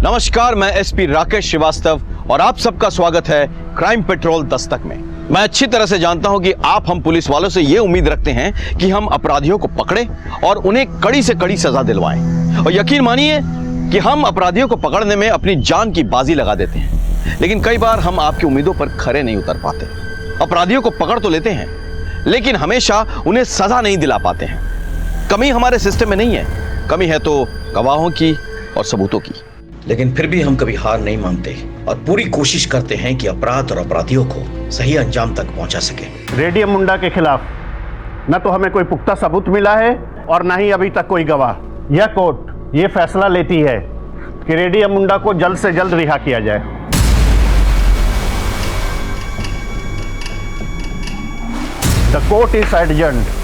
नमस्कार, मैं एसपी राकेश श्रीवास्तव और आप सबका स्वागत है क्राइम पेट्रोल दस्तक में। मैं अच्छी तरह से जानता हूं कि आप हम पुलिस वालों से यह उम्मीद रखते हैं कि हम अपराधियों को पकड़े और उन्हें कड़ी से कड़ी सजा दिलवाएं। और यकीन मानिए कि हम अपराधियों को पकड़ने में अपनी जान की बाजी लगा देते हैं, लेकिन कई बार हम आपकी उम्मीदों पर खरे नहीं उतर पाते। अपराधियों को पकड़ तो लेते हैं, लेकिन हमेशा उन्हें सजा नहीं दिला पाते हैं। कमी हमारे सिस्टम में नहीं है, कमी है तो गवाहों की और सबूतों की। लेकिन फिर भी हम कभी हार नहीं मानते और पूरी कोशिश करते हैं कि अपराध और अपराधियों को सही अंजाम तक पहुंचा सके। रेडियम मुंडा के खिलाफ न तो हमें कोई पुख्ता सबूत मिला है और न ही अभी तक कोई गवाह। यह कोर्ट ये फैसला लेती है कि रेडियम मुंडा को जल्द से जल्द रिहा किया जाए। The court is adjourned.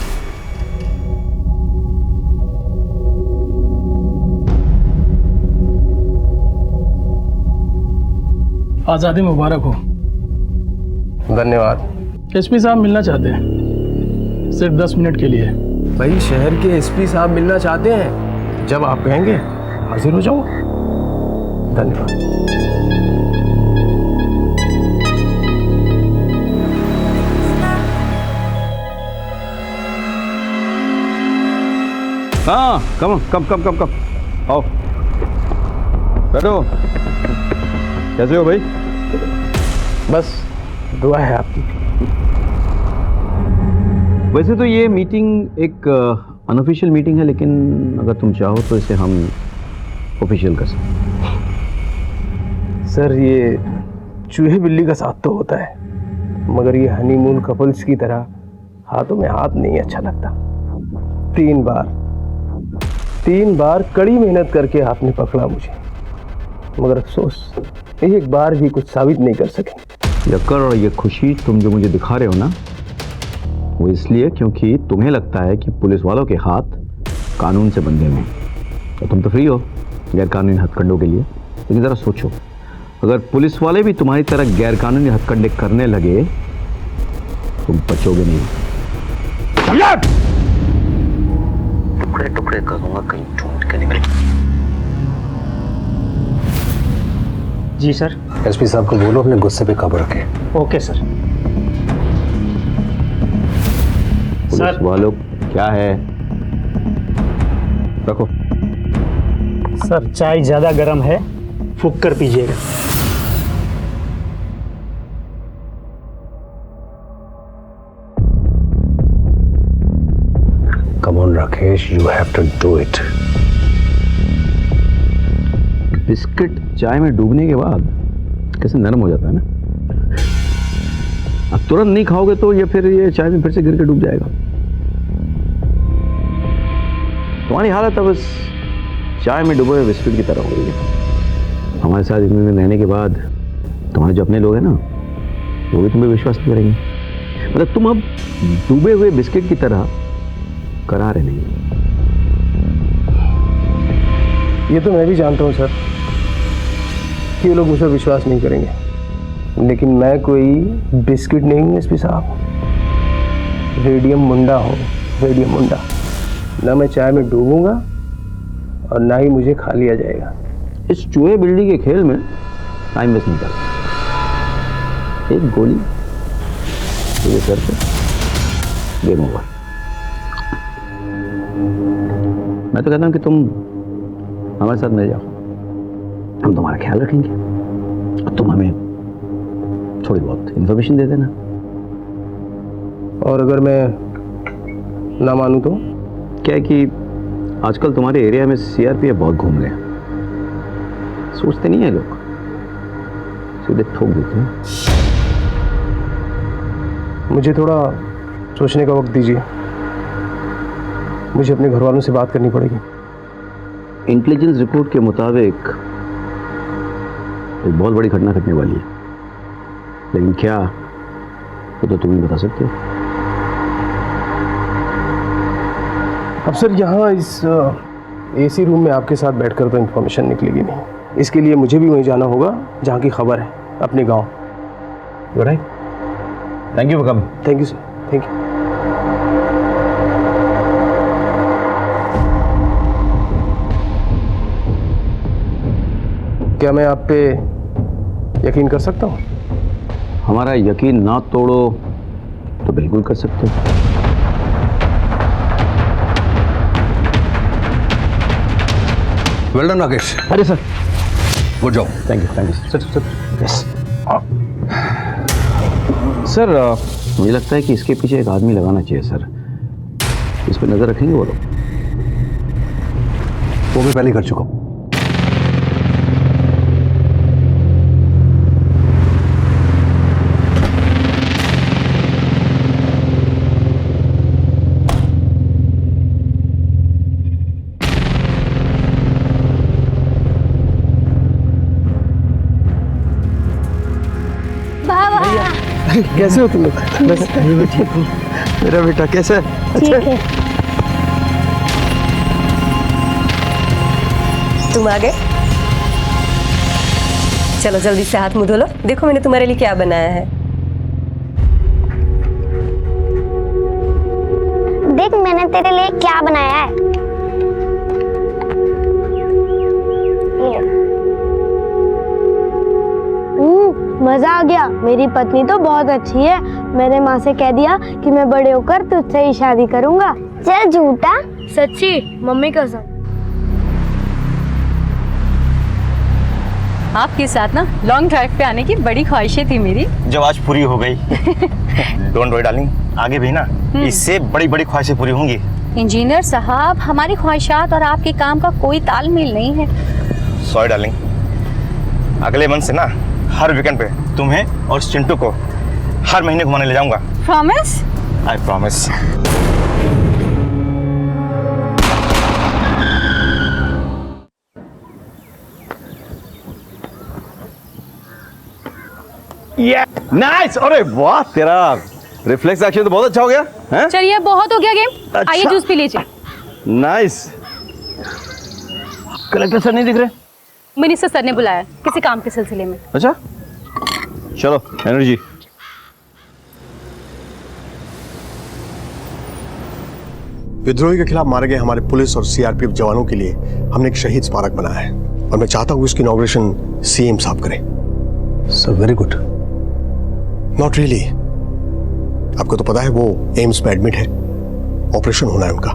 आज़ादी मुबारक हो। धन्यवाद। एसपी साहब मिलना चाहते हैं, सिर्फ 10 मिनट के लिए। भाई शहर के एसपी साहब मिलना चाहते हैं, जब आप कहेंगे हाजिर हो जाऊंगा। धन्यवाद। हाँ, कम आओ बैठो। कैसे हो भाई? बस दुआ है आपकी। वैसे तो ये मीटिंग एक अनऑफिशियल मीटिंग है, लेकिन अगर तुम चाहो तो इसे हम ऑफिशियल कर सकते हैं। सर ये चूहे बिल्ली का साथ तो होता है, मगर ये हनीमून कपल्स की तरह हाथों में हाथ नहीं अच्छा लगता। 3 बार कड़ी मेहनत करके आपने पकड़ा मुझे, मगर अफसोस एक बार भी कुछ साबित नहीं कर सके। यक्कर, और ये खुशी तुम जो मुझे दिखा रहे हो ना, वो इसलिए क्योंकि तुम्हें लगता है कि पुलिस वालों के हाथ कानून से बंधे हुए हैं और तुम तो फ्री हो गैर कानूनी हथकंडों के लिए। लेकिन ज़रा सोचो, अगर पुलिस वाले भी तुम्हारी तरह गैर कानूनी हथकंडे करने लगे, तुम बचोगे नहीं। टुकड़े टुकड़े करूंगा, कहीं ढूंढ के निकल। जी सर। एसपी साहब को बोलो अपने गुस्से पे काबू रखे। Okay sir. पुलिस वालों क्या है? रखो। सर चाय ज़्यादा गर्म है, फूंक कर पीजिएगा। Come on Rakesh, you have to do it. Biscuit चाय में डूबने के बाद कैसे नरम हो जाता है ना। अब तुरंत नहीं खाओगे तो ये चाय में फिर से गिर के डूब जाएगा। तुम्हारी हालत अब इस चाय में डूबे हुए बिस्किट की तरह हो रही है। हमारे साथ इतने दिन रहने के बाद तुम्हारे जो अपने लोग हैं ना, वो भी तुम्हें विश्वास नहीं करेंगे। मतलब तुम अब डूबे हुए बिस्किट की तरह करारे नहीं। ये तो मैं भी जानता हूँ सर कि ये लोग मुझ पर विश्वास नहीं करेंगे, लेकिन मैं कोई बिस्किट नहीं हूँ एसपी साहब। रेडियम मुंडा हूँ, रेडियम मुंडा। ना मैं चाय में डूबूंगा और ना ही मुझे खा लिया जाएगा। इस चूहे बिल्ली के खेल में टाइम वेस्ट नहीं कर। एक गोली ये सर पे, गेम ओवर। मैं तो कहता हूँ कि तुम हमारे साथ मिल जाओ, हम तुम्हारा ख्याल रखेंगे और तुम हमें थोड़ी बहुत इंफॉर्मेशन दे देना। और अगर मैं ना मानूं तो? क्या है कि आजकल तुम्हारे एरिया में सीआरपीएफ बहुत घूम रहे हैं। सोचते नहीं है लोग, सीधे ठोक देते हैं। मुझे थोड़ा सोचने का वक्त दीजिए, मुझे अपने घर वालों से बात करनी पड़ेगी। इंटेलिजेंस रिपोर्ट के मुताबिक एक बहुत बड़ी घटना घटने वाली है, लेकिन क्या वो तो तुम ही बता सकते हो। अब सर यहाँ इस एसी रूम में आपके साथ बैठकर तो इन्फॉर्मेशन निकलेगी नहीं। इसके लिए मुझे भी वहीं जाना होगा जहाँ की खबर है, अपने गांव। You right. Thank you for coming. Thank you sir, thank you. क्या मैं आप पे यकीन कर सकता हूँ? हमारा यकीन ना तोड़ो तो बिल्कुल कर सकते हो। Well done Rakesh. अरे sir, good job. Thank you sir. Yes sir, मुझे लगता है कि इसके पीछे एक आदमी लगाना चाहिए सर। इस पर नजर रखेंगे वो लोग? वो मैं पहले ही कर चुका हूँ। कैसे हो तुम लोग? बस ठीक हूँ। मेरा बेटा कैसा है? अच्छा है। तुम आ गए? चलो जल्दी से हाथ मुंह धो लो। देखो मैंने तुम्हारे लिए क्या बनाया है। देख मैंने तेरे लिए क्या बनाया है। मजा आ गया। मेरी पत्नी तो बहुत अच्छी है। मैंने माँ से कह दिया कि मैं बड़े होकर तुझसे ही शादी करूंगा। चल झूठा। सच्ची मम्मी कसम। आपके साथ ना लॉन्ग ड्राइव पे आने की बड़ी ख्वाहिशें थी मेरी, जो आज पूरी हो गई। डोंट वरी डार्लिंग, आगे भी ना इससे बड़ी बड़ी ख्वाहिशें पूरी होंगी। इंजीनियर साहब, हमारी ख्वाहिशात और आपके काम का कोई तालमेल नहीं है। सॉरी डार्लिंग, अगले मंथ से ना हर वीकेंड पे तुम्हें और चिंटू को हर महीने घुमाने ले जाऊंगा। प्रॉमिस? I promise. नाइस। अरे वाह, तेरा रिफ्लेक्स एक्शन तो बहुत अच्छा हो गया है। चलिए बहुत हो गया गेम। अच्छा। आइए जूस पी लीजिए। नाइस। कलेक्टर सर नहीं दिख रहे? मिनिस्टर सर ने बुलाया किसी काम के सिलसिले में। अच्छा चलो, एनर्जी। विद्रोही के खिलाफ मारे गए हमारे पुलिस और सीआरपीएफ जवानों के लिए हमने एक शहीद स्मारक बनाया है और मैं चाहता हूं इसकी इनॉग्रेशन सीएम साहब करें। Sir very good. Not really. आपको तो पता है वो एम्स में एडमिट है, ऑपरेशन होना है उनका।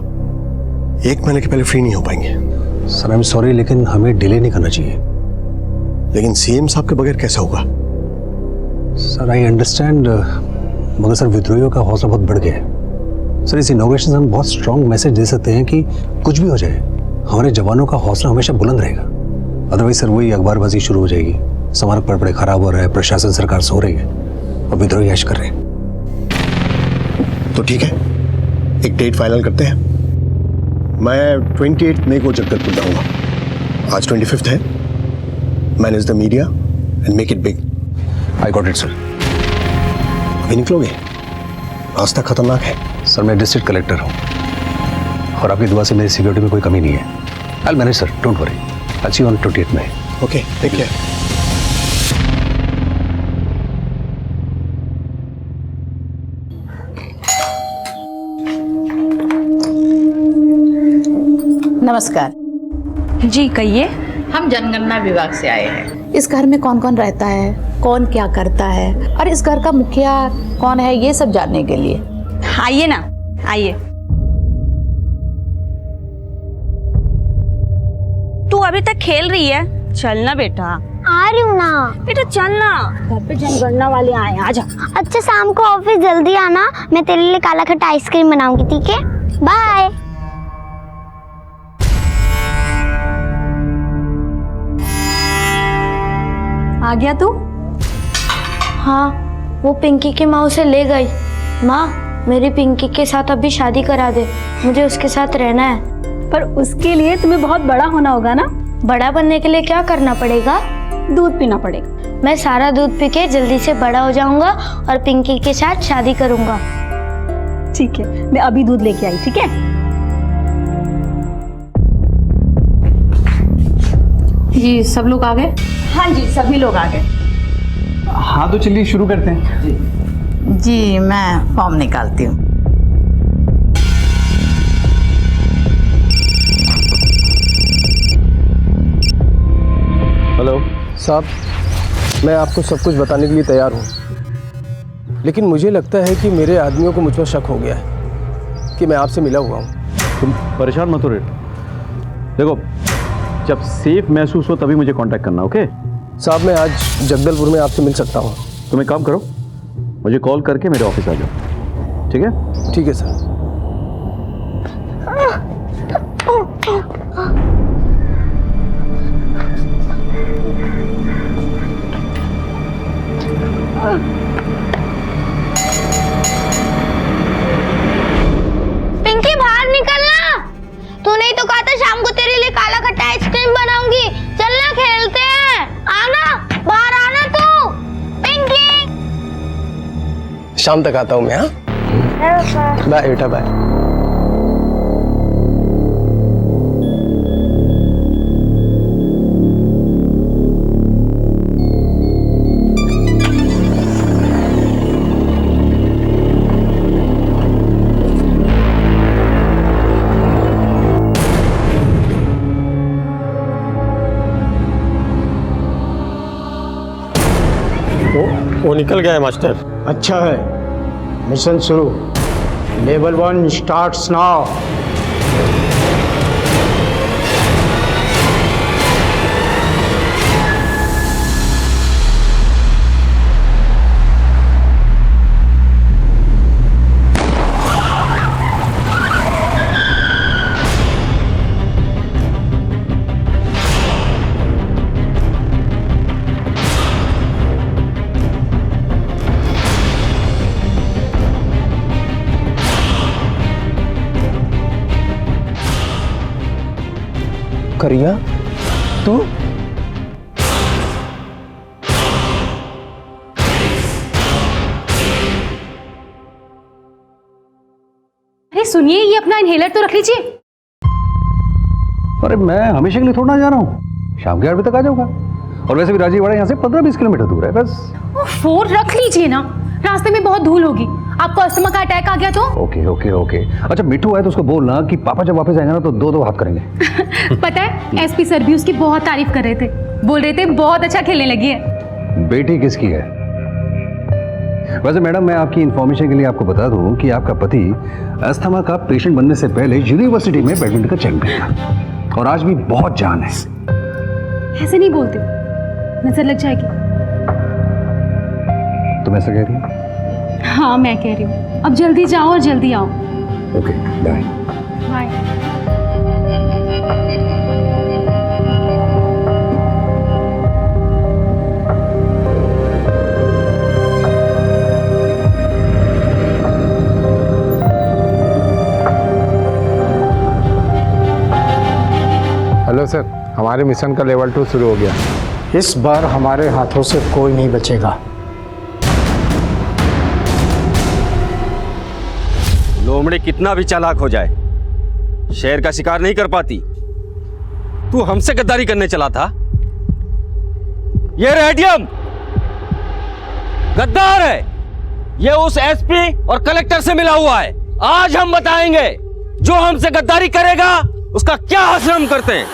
1 महीने के पहले फ्री नहीं हो पाएंगे। सर आई एम सॉरी, लेकिन हमें डिले नहीं करना चाहिए। लेकिन सीएम साहब के बगैर कैसे होगा? सर आई अंडरस्टैंड, मगर सर विद्रोहियों का हौसला बहुत बढ़ गया है। सर इस इनॉग्रेशन से हम बहुत स्ट्रॉन्ग मैसेज दे सकते हैं कि कुछ भी हो जाए हमारे जवानों का हौसला हमेशा बुलंद रहेगा। अदरवाइज सर वही अखबारबाजी शुरू हो जाएगी, स्मारक पड़े पड़े खराब हो रहा है, प्रशासन सरकार सो रही है और विद्रोही ऐश कर रहे हैं। तो ठीक है, एक डेट फाइनल करते हैं। मैं 28 मई को जगदलपुर जाऊंगा। आज 25 है। Manage the media and make it big. I got it sir. अभी निकलोगे? रास्ता खतरनाक है। सर मैं डिस्ट्रिक्ट कलेक्टर हूँ और आपकी दुआ से मेरी सिक्योरिटी में कोई कमी नहीं है। I will manage sir, don't worry. I see you on 28 May. Okay, take care. नमस्कार जी कहिए। हम जनगणना विभाग से आए हैं। इस घर में कौन कौन रहता है, कौन क्या करता है और इस घर का मुखिया कौन है, ये सब जानने के लिए। आइए ना, आइए। तू अभी तक खेल रही है? चलना बेटा। आ रही हूँ ना। बेटा चलना, घर पे जनगणना वाले आए हैं, आजा। अच्छा शाम को ऑफिस जल्दी आना, मैं तेरे लिए काला खट्टा आइसक्रीम बनाऊंगी, ठीक है? बाय। आ गया तू? हाँ, वो पिंकी की माँ उसे ले गई। माँ, मेरी पिंकी के साथ अभी शादी करा दे, मुझे उसके साथ रहना है। पर उसके लिए तुम्हें बहुत बड़ा होना होगा ना। बड़ा बनने के लिए क्या करना पड़ेगा? दूध पीना पड़ेगा। मैं सारा दूध पी के जल्दी से बड़ा हो जाऊंगा और पिंकी के साथ शादी करूंगा। ठीक है, मैं अभी दूध लेके आई, ठीक है? जी सब लोग आ गए? हाँ जी, सभी लोग आ गए। हाँ तो चलिए शुरू करते हैं। जी मैं फॉर्म निकालती हूँ। हेलो। साहब, मैं आपको सब कुछ बताने के लिए तैयार हूँ, लेकिन मुझे लगता है कि मेरे आदमियों को मुझ पर शक हो गया है कि मैं आपसे मिला हुआ हूँ। तुम परेशान मत हो रे। देखो, जब सेफ महसूस हो तभी मुझे कांटेक्ट करना, ओके? साहब, मैं आज जगदलपुर में आपसे मिल सकता हूँ। तुम एक काम करो, मुझे कॉल करके मेरे ऑफिस आ जाओ, ठीक है? ठीक है सर। पिंकी, बाहर निकलना। तूने ही तो कहा था शाम को तेरे लिए काला खट्टा आइसक्रीम बनाऊंगी। चलना, खेलते हैं। आना, बाहर आना तू। पिंकी, शाम तक आता हूँ मैं। हाँ, बाय बेटा, बाय। वो निकल गया है मास्टर। अच्छा है, मिशन शुरू। Level 1 starts now. करिया, तू? अरे सुनिए, ये अपना इनहेलर तो रख लीजिए। अरे मैं हमेशा के लिए थोड़ा ना जा रहा हूँ, शाम के 8 बजे तक आ जाऊंगा। और वैसे भी राजीवाड़ा यहाँ से 15-20 किलोमीटर दूर है बस। फोन रख लीजिए ना, रास्ते में बहुत धूल होगी। आपको अस्थमा का अटैक आ गया तो? Okay okay okay. अच्छा, मिठू आए तो उसको बोलना कि पापा जब वापस आएंगे ना तो दो हाथ करेंगे। पता है, एसपी सर भी उसकी बहुत तारीफ कर रहे थे। बोल रहे थे बहुत अच्छा खेलने लगी है। बेटी किसकी है? वैसे मैडम, मैं आपकी इंफॉर्मेशन के लिए आपको बता दूं कि आपका पति अस्थमा का पेशेंट बनने से पहले यूनिवर्सिटी में बैडमिंटन का चैंपियन था और आज भी बहुत जान है। ऐसे नहीं बोलते, नजर लग जाएगी। तुम ऐसा कह रही हो? हाँ, मैं कह रही हूँ। अब जल्दी जाओ और जल्दी आओ। Okay, bye. Bye. Hello sir, हमारे मिशन का लेवल 2 शुरू हो गया। इस बार हमारे हाथों से कोई नहीं बचेगा। लोमड़ी कितना भी चालाक हो जाए, शेर का शिकार नहीं कर पाती। तू हमसे गद्दारी करने चला था। ये रेडियम गद्दार है। ये उस एसपी और कलेक्टर से मिला हुआ है। आज हम बताएंगे जो हमसे गद्दारी करेगा उसका क्या हासिल हम करते हैं।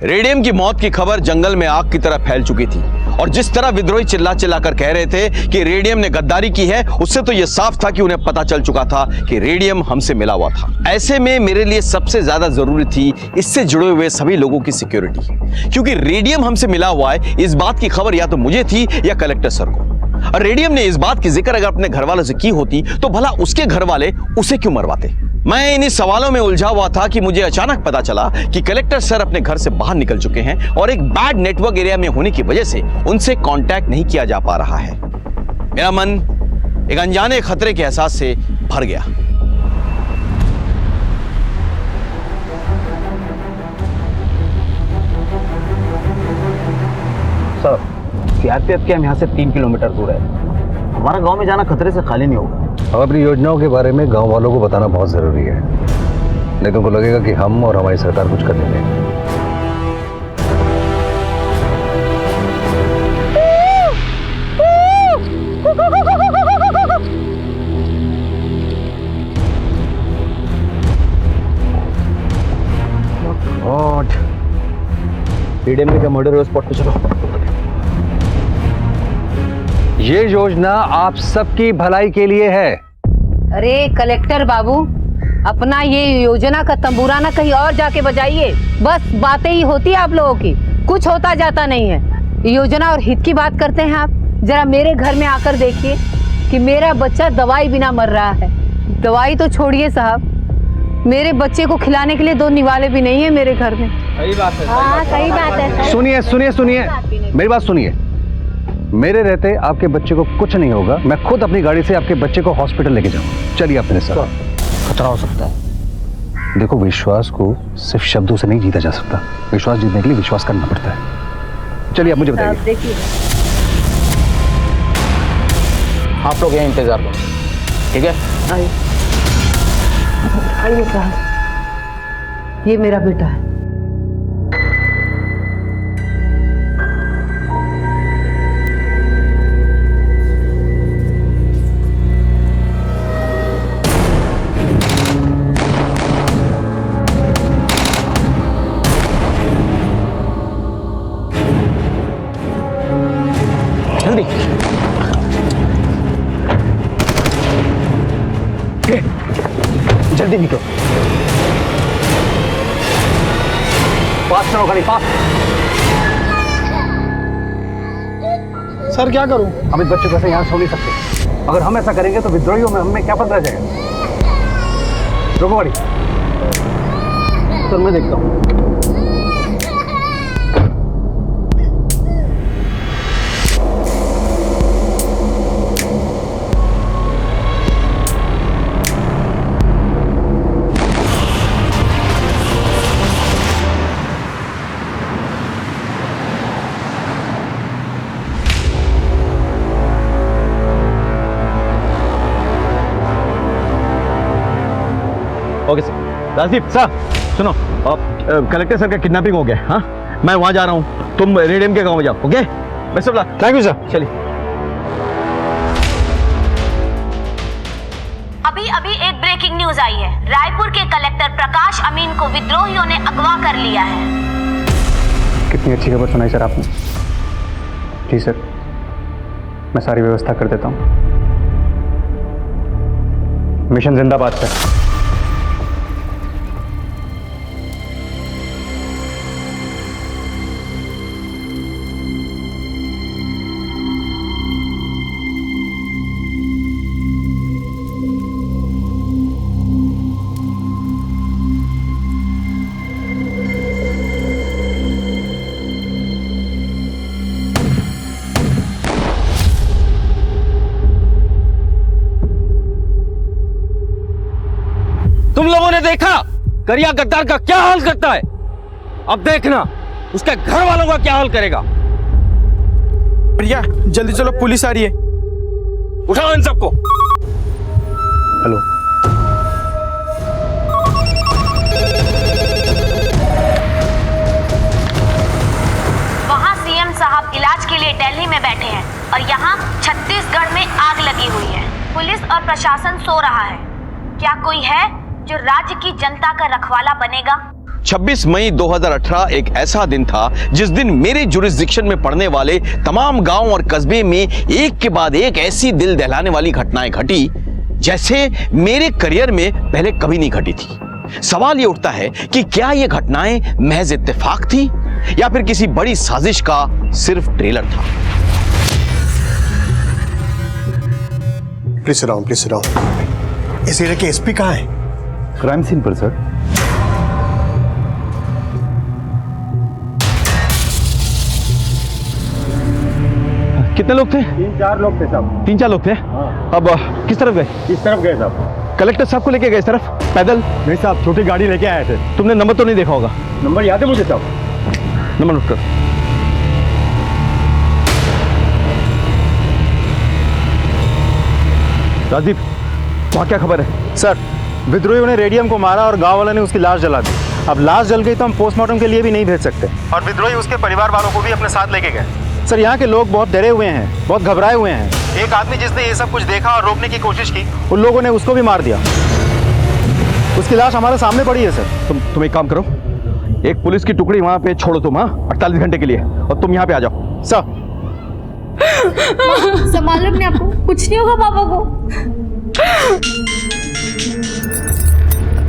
रेडियम की मौत की खबर जंगल में आग की तरह फैल चुकी थी और जिस तरह विद्रोही चिल्ला चिल्ला कर कह रहे थे कि रेडियम ने गद्दारी की है, उससे तो यह साफ था कि उन्हें पता चल चुका था कि रेडियम हमसे मिला हुआ था। ऐसे में मेरे लिए सबसे ज्यादा जरूरी थी इससे जुड़े हुए सभी लोगों की सिक्योरिटी, क्योंकि रेडियम हमसे मिला हुआ है इस बात की खबर या तो मुझे थी या कलेक्टर सर को। और रेडियम ने इस बात की जिक्र अगर अपने घर वालों से की होती तो भला उसके घर वाले उसे क्यों मरवाते। मैं इन्हीं सवालों में उलझा हुआ था कि मुझे अचानक पता चला कि कलेक्टर सर अपने घर से बाहर निकल चुके हैं और एक बैड नेटवर्क एरिया में होने की वजह से उनसे कांटेक्ट नहीं किया जा पा रहा है। मेरा मन एक अनजाने खतरे के एहसास से भर गया। सर, सीआरपीएफ कैंप यहाँ से 3 किलोमीटर दूर है। हमारा गांव में जाना खतरे से खाली नहीं होगा। अब अपनी योजनाओं के बारे में गांव वालों को बताना बहुत जरूरी है, नहीं तो उनको लगेगा कि हम और हमारी सरकार कुछ कर नहीं रही। रेडियम का मर्डर स्पॉट पे चलो। ये योजना आप सबकी भलाई के लिए है। अरे कलेक्टर बाबू, अपना ये योजना का तंबूरा ना कहीं और जाके बजाइए। बस बातें ही होती है आप लोगों की, कुछ होता जाता नहीं है। योजना और हित की बात करते हैं आप। जरा मेरे घर में आकर देखिए कि मेरा बच्चा दवाई बिना मर रहा है। दवाई तो छोड़िए साहब, मेरे बच्चे को खिलाने के लिए 2 निवाले भी नहीं है मेरे घर में। सही बात है। हाँ सही बात है। सुनिए सुनिए सुनिए, मेरी बात सुनिए। मेरे रहते आपके बच्चे को कुछ नहीं होगा। मैं खुद अपनी गाड़ी से आपके बच्चे को हॉस्पिटल लेके जाऊंगा। चलिए आप मेरे साथ। खतरा हो सकता है। देखो, विश्वास को सिर्फ शब्दों से नहीं जीता जा सकता। विश्वास जीतने के लिए विश्वास करना पड़ता है। चलिए आप मुझे बताइए। देखिए, आप लोग यहाँ इंतजार करो, ठीक है? आइए साहब, ये मेरा बेटा है। जल्दी जल्दी निकलो। पास करो गाड़ी, पास। सर क्या करूं? हम इस बच्चे को ऐसे यहाँ छोड़ नहीं सकते। अगर हम ऐसा करेंगे तो विद्रोहियों में हमें क्या पता रह जाएगा। रोको गाड़ी। सर मैं देखता हूँ। Okay sir. राजदीप सर सुनो, कलेक्टर सर का किडनैपिंग हो गया। हाँ, मैं वहां जा रहा हूँ, तुम रेडियम के गांव में जाओ। Okay, best of luck. Thank you sir. चलिए। अभी अभी एक ब्रेकिंग न्यूज आई है। रायपुर के कलेक्टर प्रकाश अमीन को विद्रोहियों ने अगवा कर लिया है। कितनी अच्छी खबर सुनाई सर आपने। जी सर, मैं सारी व्यवस्था कर देता हूँ। मिशन जिंदाबाद सर। तुम लोगों ने देखा करिया गद्दार का क्या हाल करता है। अब देखना उसके घर वालों का क्या हाल करेगा। भैया जल्दी चलो, पुलिस आ रही है। उठाओ इन सबको। हेलो, वहाँ सीएम साहब इलाज के लिए दिल्ली में बैठे हैं और यहाँ छत्तीसगढ़ में आग लगी हुई है। पुलिस और प्रशासन सो रहा है। क्या कोई है जो राज्य की जनता का रखवाला बनेगा? 26 मई 2018 एक ऐसा दिन था जिस दिन मेरे जुरिस्डिक्शन में पड़ने वाले तमाम गांव और कस्बे में एक के बाद एक ऐसी दिल दहलाने वाली घटनाएं घटी जैसे मेरे करियर में पहले कभी नहीं घटी थी। सवाल ये उठता है कि क्या ये घटनाएं महज इत्तेफाक थी या फिर किसी बड़ी साजिश का सिर्फ ट्रेलर था। Please sit down, please sit down. इस एरिया के एसपी कहाँ है? क्राइम सीन पर सर। कितने लोग थे? 3-4 लोग थे साहब। 3-4 लोग थे। अब किस तरफ गए? इस तरफ गए साहब। कलेक्टर साहब को लेके गए इस तरफ पैदल? नहीं साहब, छोटी गाड़ी लेके आए थे। तुमने नंबर तो नहीं देखा होगा? नंबर याद है मुझे साहब। नंबर नोट कर। राजदीप, वहाँ क्या खबर है? सर, विद्रोहियों ने रेडियम को मारा और गांव वालों ने उसकी लाश जला दी। अब लाश जल गई तो हम पोस्टमार्टम के लिए भी नहीं भेज सकते और विद्रोही उसके परिवार वालों को भी अपने साथ लेके गए। सर, यहाँ के लोग बहुत डरे हुए हैं, बहुत घबराए हुए हैं। एक आदमी जिसने ये सब कुछ देखा और रोकने की कोशिश की, उन लोगों ने उसको भी मार दिया। उसकी लाश हमारे सामने पड़ी है सर। तुम एक काम करो, एक पुलिस की टुकड़ी वहां पे छोड़ो तुम, हाँ, 48 घंटे के लिए, और तुम यहाँ पे आ जाओ। सर संभालो अपने आप को, कुछ नहीं होगा पापा को।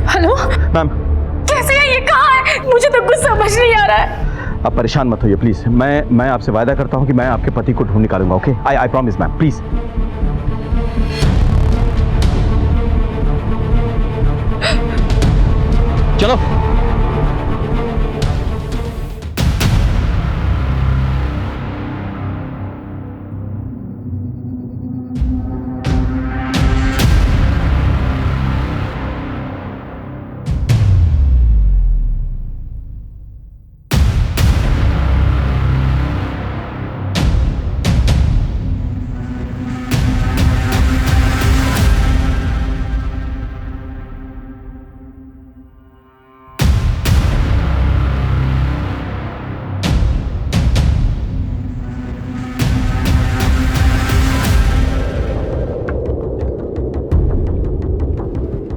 हेलो मैम, कैसे है, ये कहाँ है? मुझे तो कुछ समझ नहीं आ रहा है। आप परेशान मत होइए प्लीज। मैं आपसे वादा करता हूँ कि मैं आपके पति को ढूंढ निकालूंगा। Okay, I promise ma'am, please. चलो।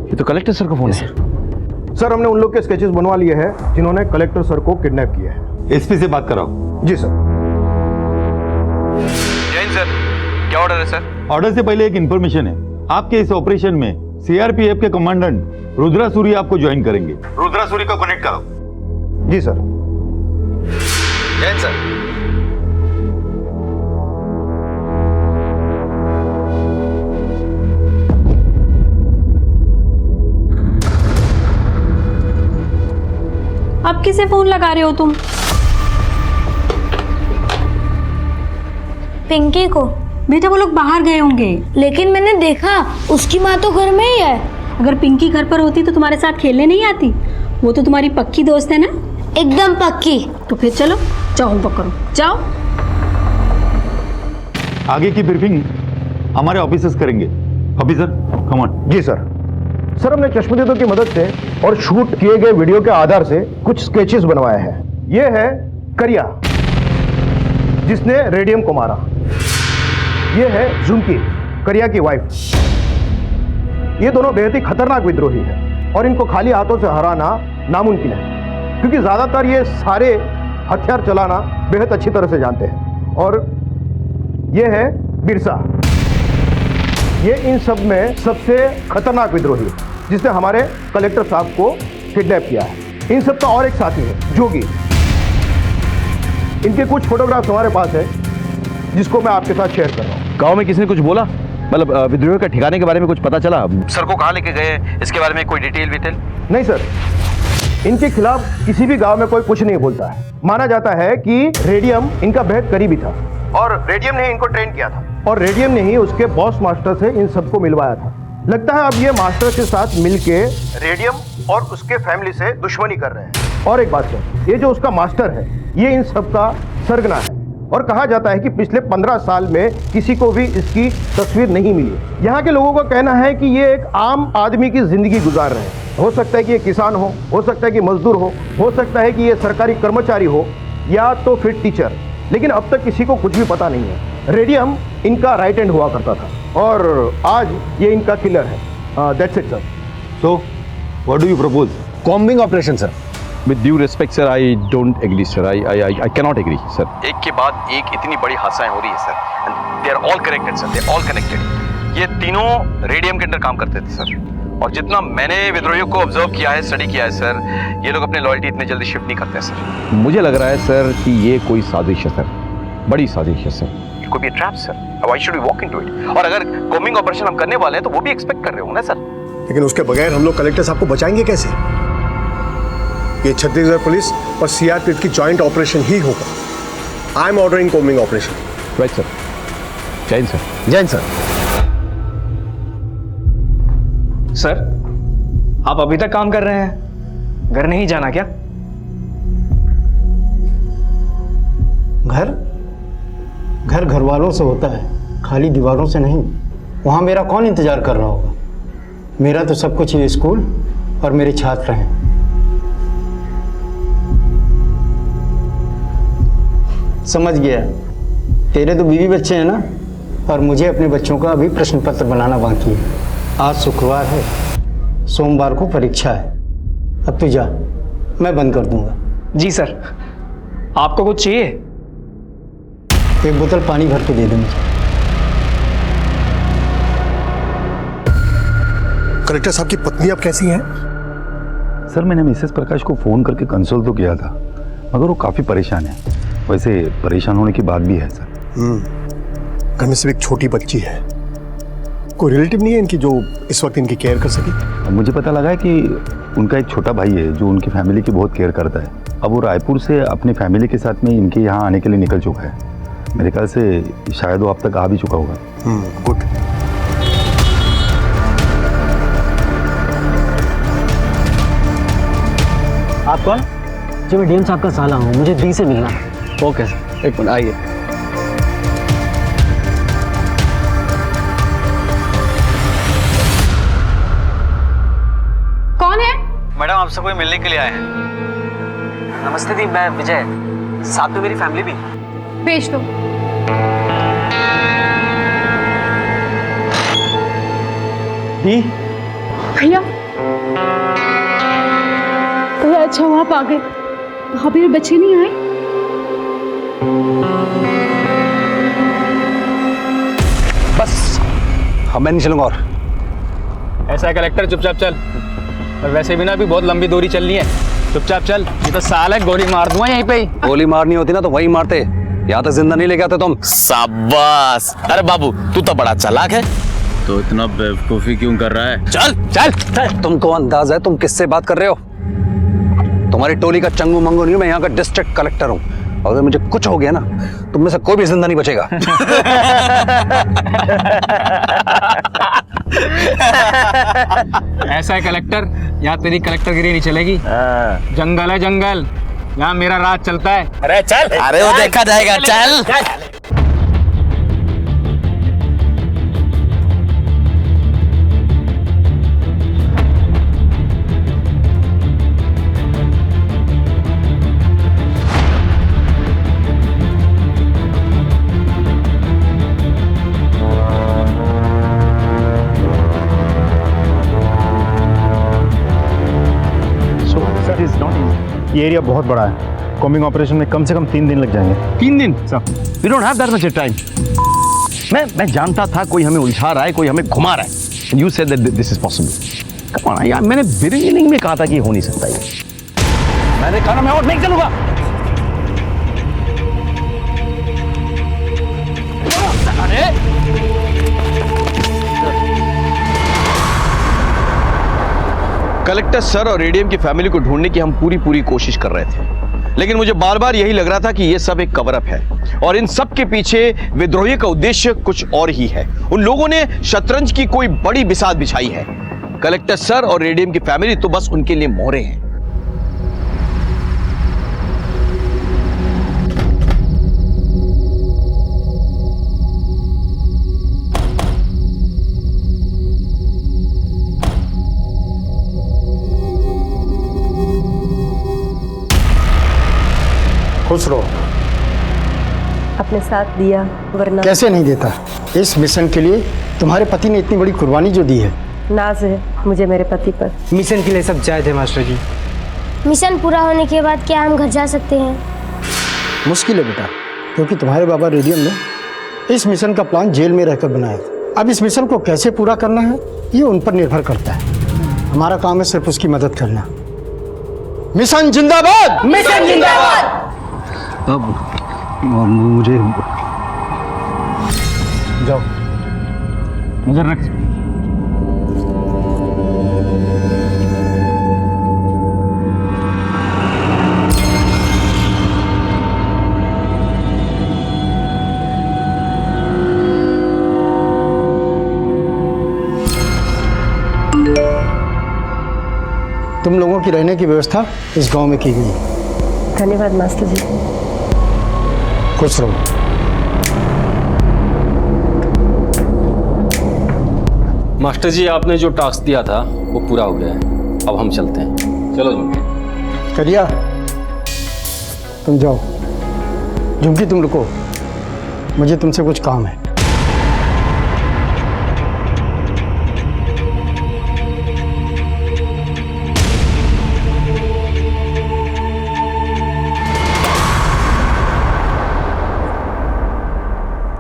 ये तो कलेक्टर सर का फोन है। सर हमने उन लोग के स्केचेस बनवा लिए हैं जिन्होंने कलेक्टर सर को किडनैप किया है। एसपी से बात कराओ। जी सर। जैन सर, क्या ऑर्डर है सर? ऑर्डर से पहले एक इन्फॉर्मेशन है। आपके इस ऑपरेशन में सीआरपीएफ के कमांडेंट रुद्रा सूरी आपको ज्वाइन करेंगे। रुद्रा सूरी को कनेक्ट करो। जी सर। जैन सर, अब किसे फोन लगा रहे हो तुम? पिंकी को। बेटा वो लोग बाहर गए होंगे। लेकिन मैंने देखा उसकी माँ तो घर में ही है। अगर पिंकी घर पर होती तो तुम्हारे साथ खेलने नहीं आती? वो तो तुम्हारी पक्की दोस्त है ना? एकदम पक्की। तो फिर चलो, जाओ होमवर्क करो, जाओ। आगे की ब्रीफिंग हमारे ऑफिसर्स करेंगे। Officer come on. जी सर। सर हमने चश्मदीदों की मदद से और शूट किए गए वीडियो के आधार से कुछ स्केचेस बनवाए हैं। ये है करिया जिसने रेडियम को मारा। ये है झुमकी, करिया की वाइफ। ये दोनों बेहद ही खतरनाक विद्रोही हैं और इनको खाली हाथों से हराना नामुमकिन है, क्योंकि ज्यादातर ये सारे हथियार चलाना बेहद अच्छी तरह से जानते हैं। और ये है बिरसा, ये इन सब में सबसे खतरनाक विद्रोही जिसने हमारे कलेक्टर साहब को किडनैप किया है। इन सब का और एक साथी है जोगी। इनके कुछ फोटोग्राफ्स हमारे पास है जिसको मैं आपके साथ शेयर कर रहा हूँ। गांव में किसी ने कुछ बोला? मतलब विद्रोहियों के ठिकाने के बारे में कुछ पता चला? सर को कहाँ लेके गए, इसके बारे में कोई डिटेल विटेल? नहीं सर, इनके खिलाफ किसी भी गांव में कोई कुछ नहीं बोलता है। माना जाता है कि रेडियम इनका बेहद करीबी था और रेडियम ने इनको ट्रेन किया था और रेडियम ने ही उसके बॉस मास्टर से इन सबको मिलवाया था। लगता है अब ये मास्टर के साथ मिलके रेडियम और उसके फैमिली से दुश्मनी कर रहे हैं। और एक बात सर, ये जो उसका मास्टर है ये इन सब का सरगना है और कहा जाता है कि पिछले 15 साल में किसी को भी इसकी तस्वीर नहीं मिली। यहाँ के लोगों का कहना है कि ये एक आम आदमी की जिंदगी गुजार रहे हैं। हो सकता है कि ये किसान हो सकता है कि मजदूर हो सकता है कि ये सरकारी कर्मचारी हो या तो फिर टीचर, लेकिन अब तक किसी को कुछ भी पता नहीं है। रेडियम इनका राइट हैंड हुआ करता था और आज ये इनका किलर है। That's it sir. So what do you propose? Combing operation sir. With due respect sir, I don't agree sir. I cannot agree sir. एक के बाद एक इतनी बड़ी हादसाएं हो रही है sir, and they are all connected sir. They are all connected. ये तीनों रेडियम के अंदर काम करते थे सर, और जितना मैंने विद्रोहियों को ऑब्जर्व किया है, स्टडी किया है सर, ये लोग अपने लॉयल्टी इतने जल्दी शिफ्ट नहीं करते सर। मुझे लग रहा है सर कि ये कोई साजिश है सर, बड़ी साजिश है sir. It could be a trap sir. Why should we walk into it? और अगर कॉम्बिंग ऑपरेशन हम करने वाले हैं तो वो भी एक्सपेक्ट कर रहे होंगे ना सर। लेकिन उसके बगैर हम लोग कलेक्टर साहब को बचाएंगे कैसे? ये छत्तीसगढ़ पुलिस और सीआरपीएफ की जॉइंट ऑपरेशन ही होगा। I am ordering combing operation. Right sir. Jain sir. Jain sir. Sir, आप अभी तक काम कर रहे हैं, घर नहीं जाना क्या? घर घर वालों से होता है, खाली दीवारों से नहीं। वहाँ मेरा कौन इंतजार कर रहा होगा? मेरा तो सब कुछ ये स्कूल और मेरे छात्र हैं। समझ गया। तेरे तो बीवी बच्चे हैं ना, और मुझे अपने बच्चों का अभी प्रश्न पत्र बनाना बाकी है। आज शुक्रवार है, सोमवार को परीक्षा है। अब तू जा, मैं बंद कर दूंगा। जी सर, आपको कुछ चाहिए? एक बोतल पानी भर के दे दो मुझे। कलेक्टर साहब की पत्नी अब कैसी हैं? सर मैंने मिसेस प्रकाश को फ़ोन करके कंसल्ट तो किया था, मगर वो काफ़ी परेशान है। वैसे परेशान होने की बात भी है सर। घर में सिर्फ एक छोटी बच्ची है, कोई रिलेटिव नहीं है इनकी जो इस वक्त इनकी केयर कर सके? मुझे पता लगा है कि उनका एक छोटा भाई है जो उनकी फैमिली की बहुत केयर करता है। अब वो रायपुर से अपनी फैमिली के साथ में इनके यहाँ आने के लिए निकल चुका है। मेरे ख्याल से शायद वो अब तक आ भी चुका होगा। गुड। आप कौन? जी मैं डीएम साहब का साला हूँ, मुझे डी से मिलना है। ओके सर, एक मिनट आइए। कौन है? मैडम आपसे कोई मिलने के लिए आए हैं। नमस्ते दी, मैं विजय, साथ में मेरी फैमिली भी। भेज दो। दी भैया भैया, अच्छा वहाँ आ गए, भाभी और बच्चे नहीं आए? बस अब मैं नहीं चलूंगा। और ऐसा है कलेक्टर, चुपचाप चल। और वैसे भी ना अभी बहुत लंबी दूरी चलनी है, चुपचाप चल। ये तो साल है, गोली मार दूंगा यहीं पे ही। गोली मारनी होती ना तो वही मारते, यहाँ तक जिंदा नहीं लेके आते तुम। शाबाश। अरे बाबू तू तो बड़ा चालाक है। तो इतना बेवकूफी क्यों कर रहा है? चल चल। तुमको अंदाज है तुम किससे बात कर रहे हो? तुम्हारी टोली का चंगू मंगू नहीं हूं, मैं यहाँ का डिस्ट्रिक्ट कलेक्टर हूँ। अगर मुझे कुछ हो गया ना, तुम में से कोई भी जिंदा नहीं बचेगा। ऐसा है कलेक्टर, यहाँ तेरी कलेक्टरगिरी नहीं चलेगी। जंगल है जंगल, यहाँ मेरा राज चलता है। अरे चल। अरे वो देखा जाएगा, चल। ये एरिया बहुत बड़ा है, कॉम्बिंग ऑपरेशन में कम से कम 3 दिन लग जाएंगे। 3 दिन? We don't have that much time. मैं जानता था कोई हमें उलझा रहा है, कोई हमें घुमा रहा है। You said that this is possible. Come on यार, मैंने बिगिनिंग में कहा था कि ये हो नहीं सकता। ये मैंने कहा ना मैं और नहीं चलूंगा। कलेक्टर सर और रेडियम की फैमिली को ढूंढने की हम पूरी कोशिश कर रहे थे, लेकिन मुझे बार बार यही लग रहा था कि यह सब एक कवर अप है और इन सब के पीछे विद्रोही का उद्देश्य कुछ और ही है। उन लोगों ने शतरंज की कोई बड़ी बिसात बिछाई है। कलेक्टर सर और रेडियम की फैमिली तो बस उनके लिए मोहरे हैं। खुश रहो। अपने साथ दिया वरना कैसे नहीं देता? इस मिशन के लिए तुम्हारे पति ने इतनी बड़ी कुर्बानी जो दी है। नाज है मुझे मेरे पति पर। मिशन के लिए सब जायज है मास्टर जी। मिशन पूरा होने के बाद क्या हम घर जा सकते हैं? मुश्किल है बेटा, क्योंकि तुम्हारे बाबा रेडियम ने इस मिशन का प्लान जेल में रहकर बनाया था। अब इस मिशन को कैसे पूरा करना है ये उन पर निर्भर करता है। हमारा काम है सिर्फ उसकी मदद करना। मिशन जिंदाबाद! मिशन जिंदाबाद! अब मुझे जाओ, नजर रख। तुम लोगों की रहने की व्यवस्था इस गांव में की गई है। धन्यवाद मास्टर जी। खुश रहो। मास्टर जी आपने जो टास्क दिया था वो पूरा हो गया है, अब हम चलते हैं। चलो झुमकी। करिया तुम जाओ। झुमकी तुम रुको, मुझे तुमसे कुछ काम है।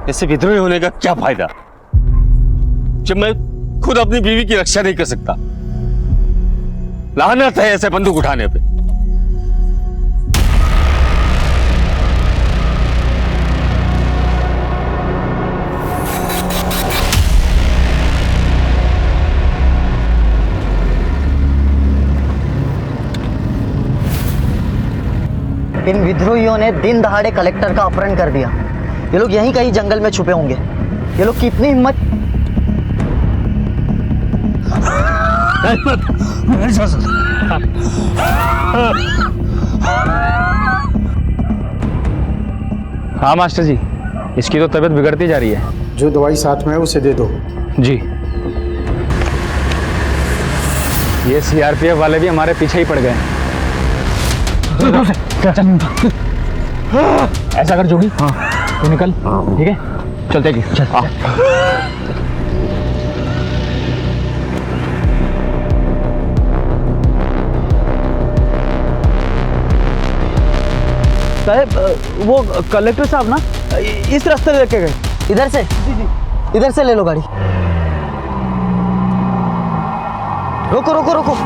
ऐसे विद्रोही होने का क्या फायदा जब मैं खुद अपनी बीवी की रक्षा नहीं कर सकता। लानत है ऐसे बंदूक उठाने पे। इन विद्रोहियों ने दिन दहाड़े कलेक्टर का अपहरण कर दिया। ये लोग यहीं कहीं जंगल में छुपे होंगे। ये लोग की इतनी हिम्मत। हाँ मास्टर जी, इसकी तो तबीयत बिगड़ती जा रही है। जो दवाई साथ में है उसे दे दो। जी। ये सीआरपीएफ वाले भी हमारे पीछे ही पड़ गए। ऐसा कर जोगी, हाँ तू निकल, ठीक है चलते जी। चल। साहब वो कलेक्टर साहब ना इस रास्ते से लेके गए। इधर से? जी इधर से ले लो गाड़ी। रोको रोको रोको।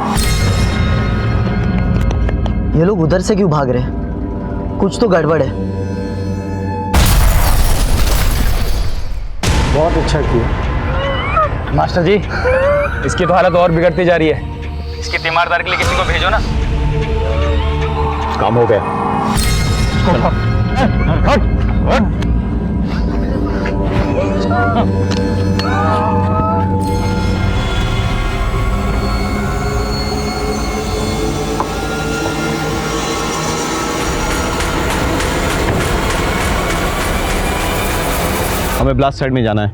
ये लोग उधर से क्यों भाग रहे हैं? कुछ तो गड़बड़ है। बहुत अच्छा किया मास्टर जी, इसकी तो हालत और बिगड़ती जा रही है। इसकी तीमारदार के लिए किसी को भेजो ना। काम हो गया। हट, हट। हमें ब्लास्ट साइड में जाना है।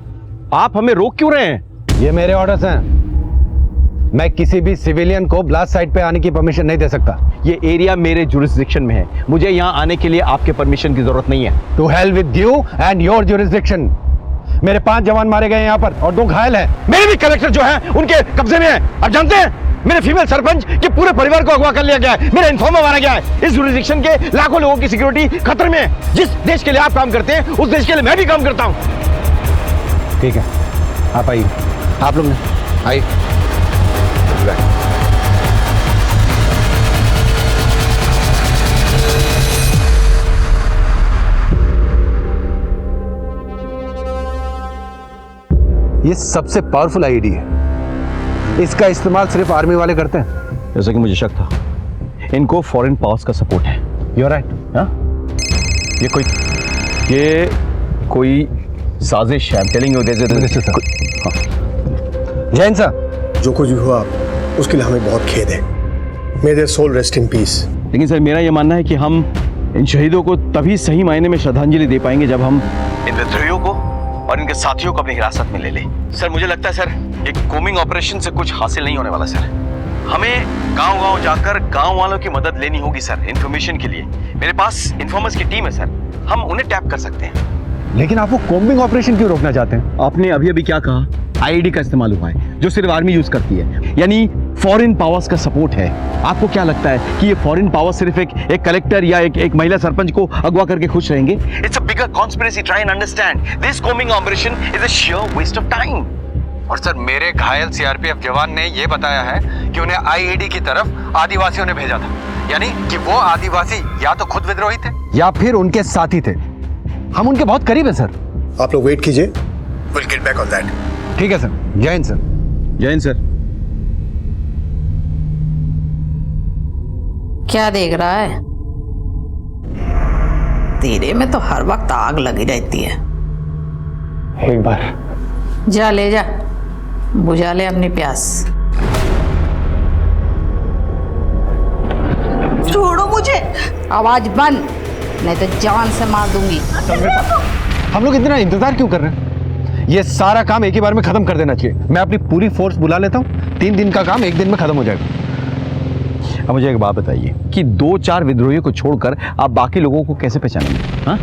आप हमें रोक क्यों रहे हैं? ये मेरे ऑर्डर्स हैं। मैं किसी भी सिविलियन को ब्लास्ट साइट पे आने की परमिशन नहीं दे सकता। ये एरिया मेरे जुरिस्डिक्शन में है। मुझे यहाँ आने के लिए आपके परमिशन की जरूरत नहीं है। To hell with you and your jurisdiction. मेरे 5 जवान मारे गए यहाँ पर और 2 घायल हैं। मेरे भी कलेक्टर जो है उनके कब्जे में है। आप जानते हैं मेरे फीमेल सरपंच के पूरे परिवार को अगवा कर लिया गया है। मेरा इन्फॉर्मर मारा गया है। इस जुरिस्डिक्शन के लाखों लोगों की सिक्योरिटी खतरे में है। जिस देश के लिए आप काम करते हैं उस देश के लिए मैं भी काम करता हूँ। ठीक है, आप आइए। आप लोग आइए। ये सबसे पावरफुल आईडी है। इसका इस्तेमाल सिर्फ आर्मी वाले करते हैं। जैसा कि मुझे शक था, इनको फॉरेन पावर्स का सपोर्ट है। You are right. हाँ, ये कोई साजिश है। टेलिंग यू जैन साहब, जो कुछ भी हुआ उसके लिए हमें बहुत खेद है। May their soul rest in peace. लेकिन सर मेरा यह मानना है कि हम इन शहीदों को तभी सही मायने में श्रद्धांजलि दे पाएंगे जब हम इन विद्रोहियों को और इनके साथियों को अपनी हिरासत में ले लें। सर मुझे लगता है सर एक कोमिंग ऑपरेशन से कुछ हासिल नहीं होने वाला सर। हमें गांव-गांव जाकर गांव वालों की मदद लेनी होगी सर इंफॉर्मेशन के लिए। मेरे पास इन्फॉर्मर्स की टीम है सर, हम उन्हें टैप कर सकते हैं। लेकिन आप वो कोम्बिंग ऑपरेशन क्यों रोकना चाहते हैं? आपने अभी अभी क्या कहा? आईडी का इस्तेमाल हुआ है जो सिर्फ आर्मी यूज करती है, यानी फॉरेन पावर्स का सपोर्ट है। आपको क्या लगता है कि ये फॉरेन पावर सिर्फ एक कलेक्टर या एक महिला सरपंच को अगवा करके खुश रहेंगे? It's a bigger conspiracy. Try and understand this combing operation is a sheer waste of time। और सर मेरे घायल सीआरपीएफ जवान ने ये बताया है कि उन्हें आईईडी की तरफ आदिवासियों ने भेजा था, यानी कि वो आदिवासी या तो खुद विद्रोही थे या फिर उनके साथी थे। हम उनके बहुत करीब है सर। आप लोग वेट कीजिए, will get back on that. ठीक है सर। जय हिंद सर। जय हिंद सर। क्या देख रहा है? तेरे में तो हर वक्त आग लगी रहती है। एक बार जा ले जा, बुझा ले अपनी प्यास। छोड़ो मुझे। आवाज बंद, नहीं तो जान से मार दूंगी। हम लोग इतना इंतजार क्यों कर रहे हैं? ये सारा काम एक ही बार में खत्म कर देना चाहिए। मैं अपनी पूरी फोर्स बुला लेता हूँ। 3 दिन का काम 1 दिन में खत्म हो जाएगा। अब मुझे एक बात बताइए कि 2-4 विद्रोहियों को छोड़कर आप बाकी लोगों को कैसे पहचानेंगे? हाँ,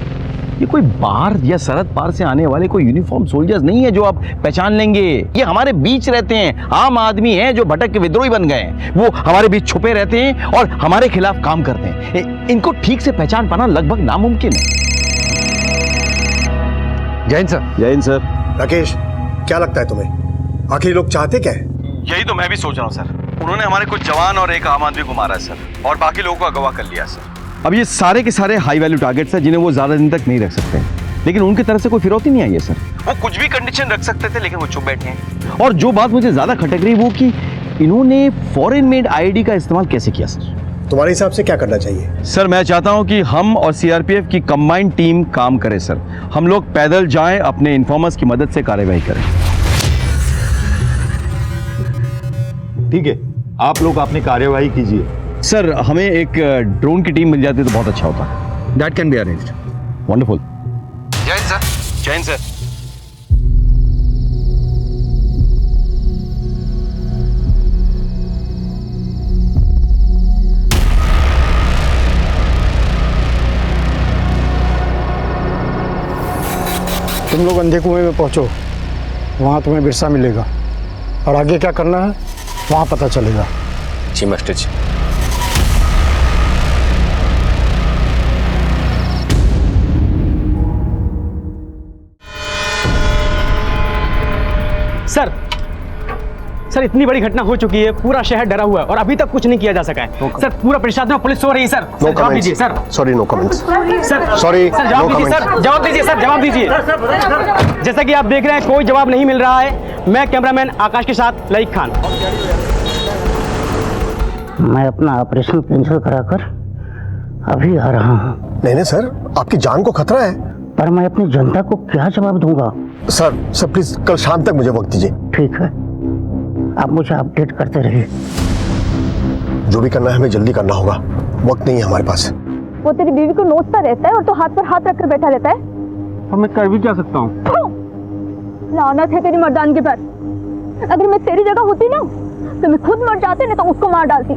ये कोई बाहर या सरहद पार से आने वाले कोई यूनिफॉर्म सोल्जर्स नहीं है जो आप पहचान लेंगे। ये हमारे बीच रहते हैं, आम आदमी हैं जो भटक के विद्रोही बन गए हैं। वो हमारे बीच छुपे रहते हैं और हमारे खिलाफ काम करते हैं। इनको ठीक से पहचान पाना लगभग नामुमकिन है। जैन सर। जैन सर। राकेश, क्या लगता है तुम्हें, आखिर ये लोग चाहते क्या है? यही तो मैं भी सोच रहा हूँ सर। उन्होंने हमारे कुछ जवान और एक आम आदमी को मारा है सर, और बाकी लोगों को अगवा कर लिया सर। अब ये सारे के सारे हाई वैल्यू टारगेट्स हैं जिन्हें वो ज्यादा दिन तक नहीं रख सकते, लेकिन उनकी तरफ से कोई फिरौती नहीं आई है सर। वो कुछ भी कंडीशन रख सकते थे, लेकिन वो चुप बैठे हैं। और जो बात मुझे ज्यादा खटक रही वो कि इन्होंने फॉरेन मेड आईडी का इस्तेमाल कैसे किया सर? तुम्हारे हिसाब से क्या करना चाहिए? सर मैं चाहता हूं कि हम और सीआरपीएफ की कंबाइंड टीम काम करे सर। हम लोग पैदल जाएं, अपने इन्फॉर्मर्स की मदद से कार्यवाही करें। ठीक है, आप लोग अपनी कार्यवाही कीजिए। सर हमें एक ड्रोन की टीम मिल जाती तो बहुत अच्छा होता। That can be arranged. Wonderful. Jain sir. Jain sir. तुम लोग अंधे कुएं में पहुंचो, वहाँ तुम्हें बिरसा मिलेगा, और आगे क्या करना है वहाँ पता चलेगा। जी मास्टर जी। सर इतनी बड़ी घटना हो चुकी है, पूरा शहर डरा हुआ है और अभी तक कुछ नहीं किया जा सका है। सर पूरा प्रशासन में पुलिस सो रही है। सर जवाब दीजिए sir. Sorry, no comments. Sir sorry, sir जवाब दीजिए सर। जवाब दीजिए सर। जवाब दीजिए। जैसा कि आप देख रहे हैं कोई जवाब नहीं मिल रहा है। मैं कैमरामैन आकाश के साथ लईक खान। मैं अपना ऑपरेशन कैंसिल कराकर अभी आ रहा हूँ। नहीं सर, आपकी जान को खतरा है। पर मैं अपनी जनता को क्या जवाब दूंगा? सर प्लीज कल शाम तक मुझे वक्त दीजिए। ठीक है, आप मुझे अपडेट करते रहिए। जो भी करना है हमें जल्दी करना होगा, वक्त नहीं है हमारे पास। वो तेरी बीवी को नोचता रहता है और तो हाथ पर हाथ रखकर बैठा रहता है। और मैं कर भी क्या सकता हूँ? लानत है तेरी मर्दानगी पर। अगर मैं तेरी जगह होती ना तो मैं खुद मर जाती, नहीं तो उसको मार डालती।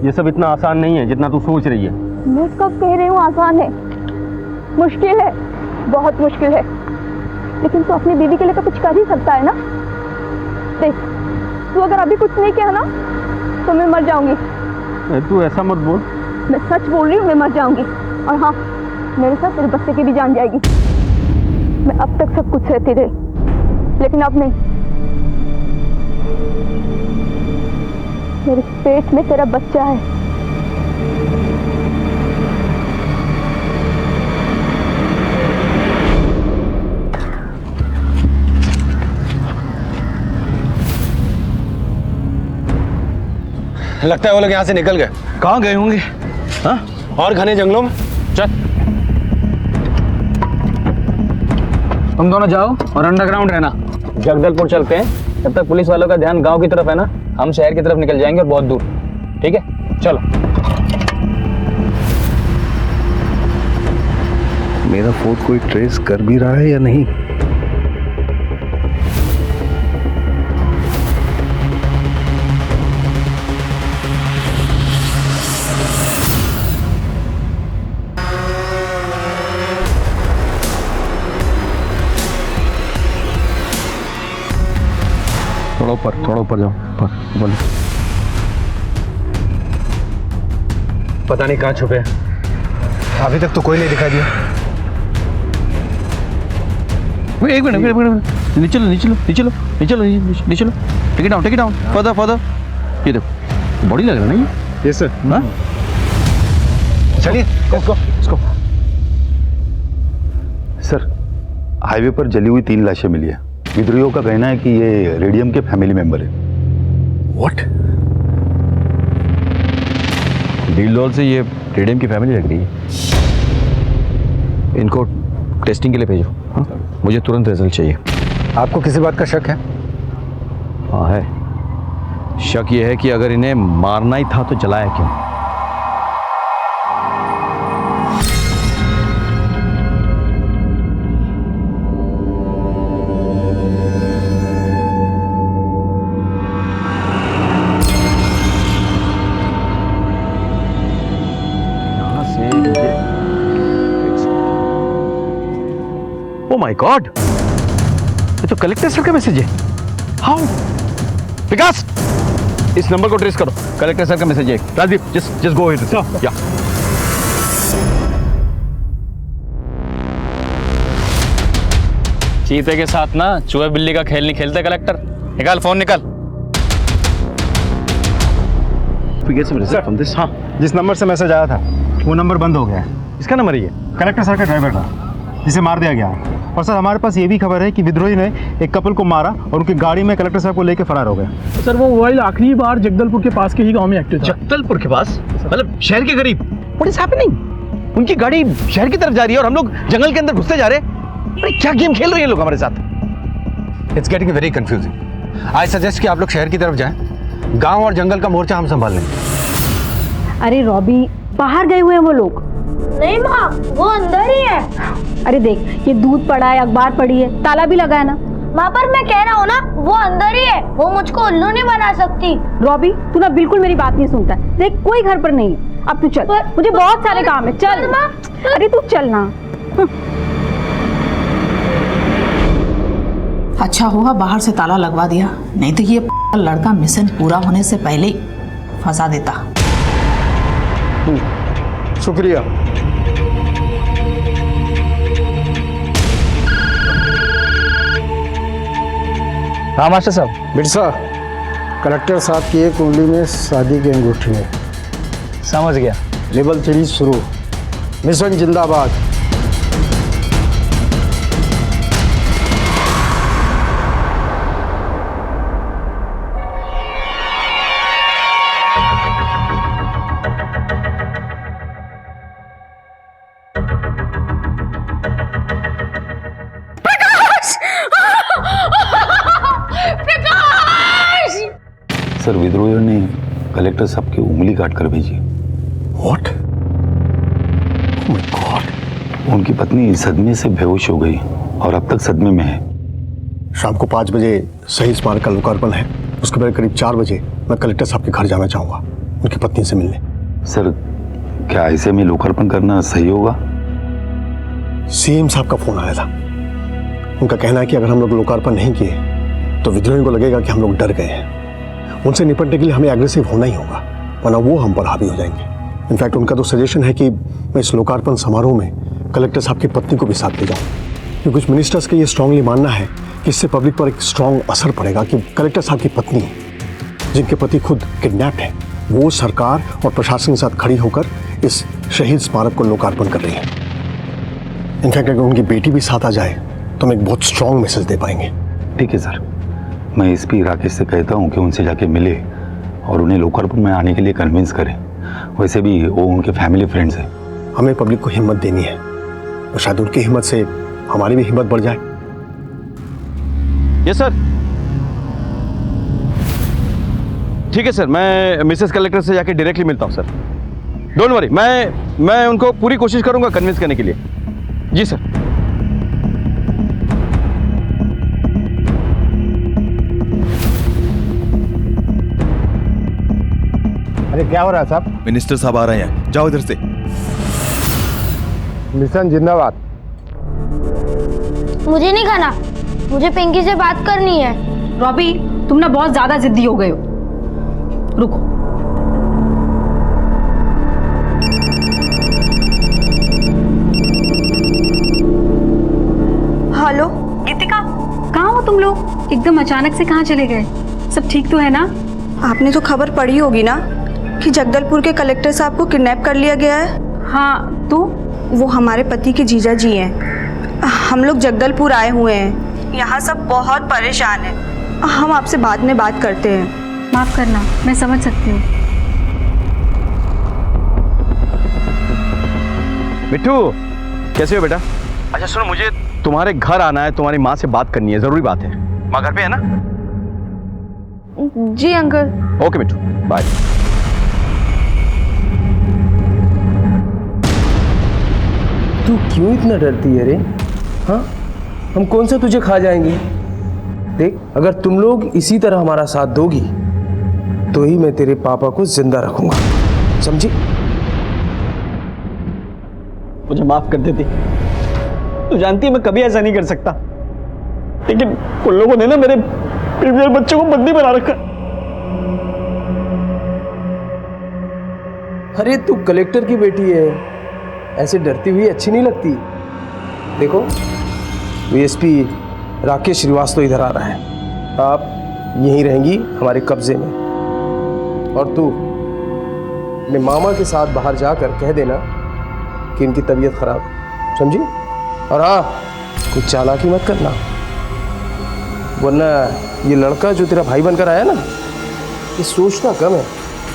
ये सब इतना आसान नहीं है जितना तू सोच रही है। मैं कब कह रही हूँ आसान है? मुश्किल है, बहुत मुश्किल है। लेकिन तू अपनी बीवी के लिए तो कुछ कर ही सकता है ना। देख, तू अगर अभी कुछ नहीं किया ना तो मैं मर जाऊंगी। तू ऐसा मत बोल। मैं सच बोल रही हूँ, मैं मर जाऊंगी। और हाँ, मेरे साथ तेरे बच्चे की भी जान जाएगी। मैं अब तक सब कुछ सहती रही, लेकिन अब नहीं। मेरे पेट में तेरा बच्चा है। लगता है वो लोग यहाँ से निकल गए। कहाँ गए होंगे? हाँ? और घने जंगलों में। चल तुम दोनों जाओ और अंडरग्राउंड रहना। जगदलपुर चलते हैं, जब तक पुलिस वालों का ध्यान गांव की तरफ है ना, हम शहर की तरफ निकल जाएंगे और बहुत दूर। ठीक है, चलो। मेरा फोन कोई ट्रेस कर भी रहा है या नहीं? थोड़ा ऊपर जाओ। बोलो। पता नहीं कहाँ छुपे। अभी तक तो कोई नहीं दिखाई दिया। एक मिनट। नीचे लो। Take it down. फर्दर। ये देखो, बॉडी लग रहा है ना ये? Yes sir. हाँ? चलिए इसको। सर, हाईवे पर जली हुई 3 लाशें मिली है। विद्रोहियों का कहना है कि ये रेडियम के फैमिली मेंबर है। व्हाट? डील डॉल से ये रेडियम की फैमिली लग रही है। इनको टेस्टिंग के लिए भेजो। हाँ? मुझे तुरंत रिजल्ट चाहिए। आपको किसी बात का शक है? हाँ है। शक ये है कि अगर इन्हें मारना ही था तो जलाया क्यों? Oh my God! ये तो कलेक्टर सर का मैसेज है। हाउ? विकास, इस नंबर को ट्रेस करो। कलेक्टर सर का मैसेज है। Rajdeep, just go ahead. Yeah. चीते के साथ ना चूहे बिल्ली का खेल नहीं खेलते कलेक्टर। निकाल फोन निकाल। हाँ, जिस नंबर से मैसेज आया था वो नंबर बंद हो गया है। इसका नंबर ही है? कलेक्टर सर का ड्राइवर का, जिसे मार दिया गया है। और सर हमारे पास ये भी खबर है कि विद्रोही ने एक कपल को मारा और उनकी गाड़ी में कलेक्टर साहब को लेकर फरार हो गए। सर वो मोबाइल आखिरी बार जगदलपुर के पास के ही गांव में एक्टिव था। जगदलपुर के पास मतलब शहर के करीब? What is happening? उनकी गाड़ी शहर की तरफ जा रही है और हम लोग जंगल के अंदर घुसते जा रहे हैं। अरे क्या गेम खेल रहे हैं लोग हमारे साथ? It's getting very confusing. I suggest कि आप लोग शहर की तरफ जाएं। गांव और जंगल का मोर्चा हम संभाल लेंगे। अरे रॉबी, बाहर गए हुए हैं वो लोग। नहीं माँ, वो अंदर ही है। अरे देख, ये दूध पड़ा है, अखबार पड़ी है, ताला भी लगा है ना। माँ पर मैं कह रहा हूँ ना, वो अंदर ही है। वो मुझको उल्लू नहीं बना सकती। रॉबी, तू ना बिल्कुल मेरी बात नहीं सुनता है। देख, कोई घर पर नहीं है। अब तू चल, मुझे बहुत सारे काम है। चल। अरे तू चल ना। अच्छा हुआ बाहर से ताला लगवा दिया, नहीं तो ये लड़का मिशन पूरा होने से पहले ही फंसा देता। शुक्रिया। हाँ मास्टर साहब। बिरसा, कलेक्टर साहब की एक उंगली में शादी की अंगूठी है। समझ गया। लेवल 3 शुरू। मिशन जिंदाबाद। सर विद्रोहियों ने कलेक्टर साहब की उंगली काट कर भेजी। What? Oh my God! उनकी पत्नी सदमे से बेहोश हो गई और अब तक सदमे में है। शाम को 5 बजे शहीद स्मारक का लोकार्पण है। उसके बाद करीब 4 बजे मैं कलेक्टर साहब के घर जाना चाहूँगा उनकी पत्नी से मिलने। सर क्या ऐसे में लोकार्पण करना सही होगा? सीएम साहब का फोन आया था। उनका कहना है कि अगर हम लोग लोकार्पण नहीं किए तो विद्रोहियों को लगेगा कि हम लोग डर गए हैं। उनसे निपटने के लिए हमें एग्रेसिव होना ही होगा, वरना वो हम पर हावी हो जाएंगे। इनफैक्ट उनका तो सजेशन है कि मैं इस लोकार्पण समारोह में कलेक्टर साहब की पत्नी को भी साथ ले जाऊं, क्योंकि कुछ मिनिस्टर्स का ये स्ट्रांगली मानना है कि इससे पब्लिक पर एक स्ट्रांग असर पड़ेगा कि कलेक्टर साहब की पत्नी, जिनके पति खुद किडनैप्ड है, वो सरकार और प्रशासन के साथ खड़ी होकर इस शहीद स्मारक को लोकार्पण कर रही है। इनफैक्ट अगर उनकी बेटी भी साथ आ जाए तो हम एक बहुत स्ट्रांग मैसेज दे पाएंगे। ठीक है सर, मैं एसपी राकेश से कहता हूँ कि उनसे जाके मिले और उन्हें लोकार्पण में आने के लिए कन्विंस करें। वैसे भी वो उनके फैमिली फ्रेंड्स हैं। हमें पब्लिक को हिम्मत देनी है और शायद उनकी हिम्मत से हमारी भी हिम्मत बढ़ जाए। Yes sir. ठीक है सर, मैं मिसेस कलेक्टर से जाके डायरेक्टली मिलता हूँ सर। डोंट वरी, मैं उनको पूरी कोशिश करूंगा कन्विंस करने के लिए। जी सर। अरे क्या हो रहा है साहब? मिनिस्टर साहब आ रहे हैं, जाओ इधर से। मिशन जिंदाबाद। मुझे नहीं खाना, मुझे पिंकी से बात करनी है। रॉबी, तुम ना बहुत ज्यादा जिद्दी हो गए हो। रुको। हेलो गीतिका, कहाँ हो तुम लोग? एकदम अचानक से कहाँ चले गए? सब ठीक तो है ना? आपने तो खबर पढ़ी होगी ना कि जगदलपुर के कलेक्टर साहब को किडनैप कर लिया गया है। हाँ, तो वो हमारे पति के जीजा जी हैं। हम लोग जगदलपुर आए हुए हैं, यहाँ सब बहुत परेशान हैं। हम आपसे बाद में बात करते हैं। माफ करना, मैं समझ सकती हूँ। मिट्टू, कैसे हो बेटा? अच्छा सुनो, मुझे तुम्हारे घर आना है, तुम्हारी माँ से बात करनी है, जरूरी बात है। माँ घर पे है ना? जी अंकल। ओके मिट्टू, बाय। तू क्यों इतना डरती है रे? हाँ, हम कौन सा तुझे खा जाएंगे? देख, अगर तुम लोग इसी तरह हमारा साथ दोगी तो ही मैं तेरे पापा को जिंदा रखूंगा, समझी? मुझे माफ कर देती। तू जानती है मैं कभी ऐसा नहीं कर सकता, लेकिन उन लोगों ने ना मेरे प्रीवियर बच्चों को बंदी बना रखा। अरे तू कलेक्टर की बेटी है, ऐसे डरती हुई अच्छी नहीं लगती। देखो, एसपी राकेश श्रीवास्तव इधर आ रहा है। आप यहीं रहेंगी हमारे कब्जे में, और तू अपने मामा के साथ बाहर जाकर कह देना कि इनकी तबीयत खराब है, समझी? और हाँ, कुछ चालाकी मत करना, वरना ये लड़का जो तेरा भाई बनकर आया ना, ये सोचना कम है,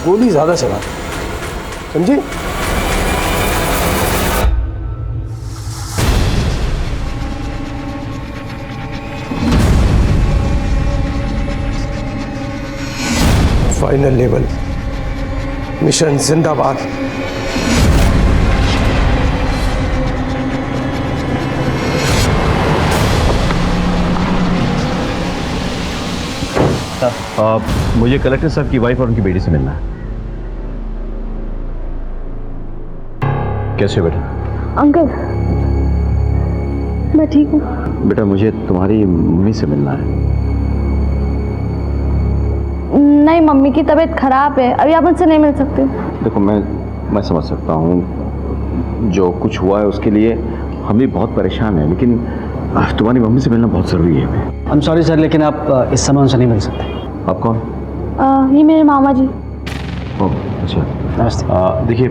गोली ज्यादा चलाता, समझी? फाइनल लेवल मिशन जिंदाबाद। मुझे कलेक्टर साहब की वाइफ और उनकी बेटी से मिलना है। कैसे हो बेटा? अंकल, मैं ठीक हूँ। बेटा मुझे तुम्हारी मम्मी से मिलना है। नहीं, मम्मी की तबीयत खराब है, अभी आप उनसे नहीं मिल सकते। देखो मैं समझ सकता हूँ जो कुछ हुआ है उसके लिए हम भी बहुत परेशान हैं, लेकिन तुम्हारी मम्मी से मिलना बहुत ज़रूरी है। आई एम सॉरी सर, लेकिन आप इस समय उनसे नहीं मिल सकते। आप कौन? ये मेरे मामा जी। ओह अच्छा, नमस्ते। देखिए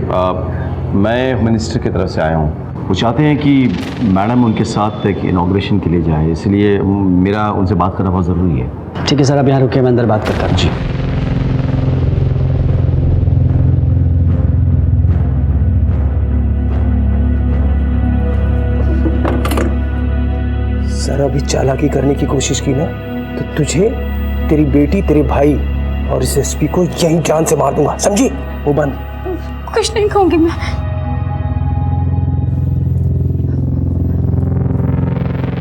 मैं होम मिनिस्टर की तरफ से आया हूँ। वो चाहते हैं कि मैडम उनके साथ एक इनॉग्रेशन के लिए जाए, इसलिए मेरा उनसे बात करना बहुत ज़रूरी है। ठीक है सर, आप यहाँ रुकिए, मैं अंदर बात करता हूँ। जी। सर अभी चालाकी करने की कोशिश की ना तो तुझे, तेरी बेटी, तेरे भाई और इस एसपी को यहीं जान से मार दूंगा, समझी? वो बंद। कुछ नहीं कहूंगी मैं।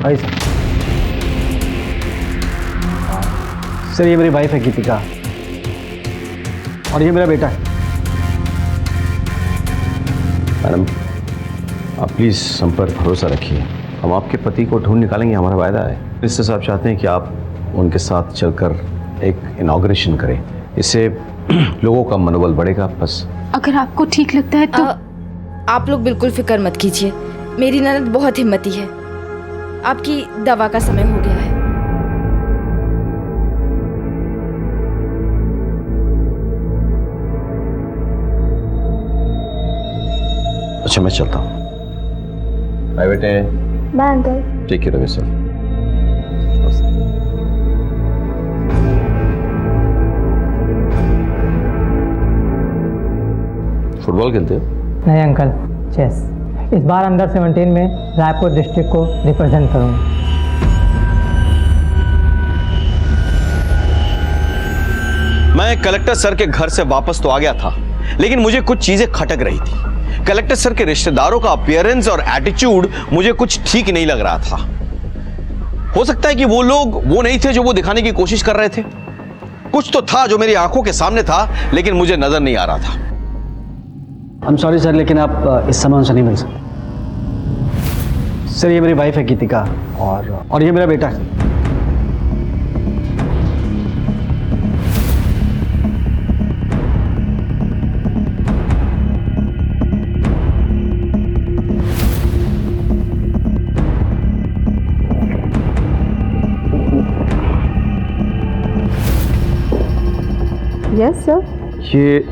आई सर, ये मेरी वाइफ है गीतिका, और ये मेरा बेटा है। मैडम आप प्लीज़ हम पर भरोसा रखिए, हम आपके पति को ढूंढ निकालेंगे, हमारा वायदा है। मिनिस्टर साहब चाहते हैं कि आप उनके साथ चलकर एक इनॉग्रेशन करें, इससे लोगों का मनोबल बढ़ेगा। बस अगर आपको ठीक लगता है तो आप लोग बिल्कुल फिक्र मत कीजिए, मेरी ननद बहुत हिम्मती है। आपकी दवा का समय हो गया है। अच्छा मैं चलता हूँ। बाय बेटे। Bye uncle. Take care of yourself. Football खेलते हो? नहीं अंकल, चेस। इस बार अंडर 17 में रायपुर डिस्ट्रिक्ट को रिप्रेजेंट करूंगा। मैं कलेक्टर सर के घर से वापस तो आ गया था, लेकिन मुझे कुछ चीजें खटक रही थी। कलेक्टर सर के रिश्तेदारों का अपीयरेंस और एटीट्यूड मुझे कुछ ठीक नहीं लग रहा था। हो सकता है कि वो लोग वो नहीं थे जो वो दिखाने की कोशिश कर रहे थे। कुछ तो था जो मेरी आंखों के सामने था, लेकिन मुझे नजर नहीं आ रहा था। आई एम सॉरी सर, लेकिन आप इस समय उनसे नहीं मिल सकते। सर ये मेरी वाइफ है गीतिका, और ये मेरा बेटा है। Yes sir. ये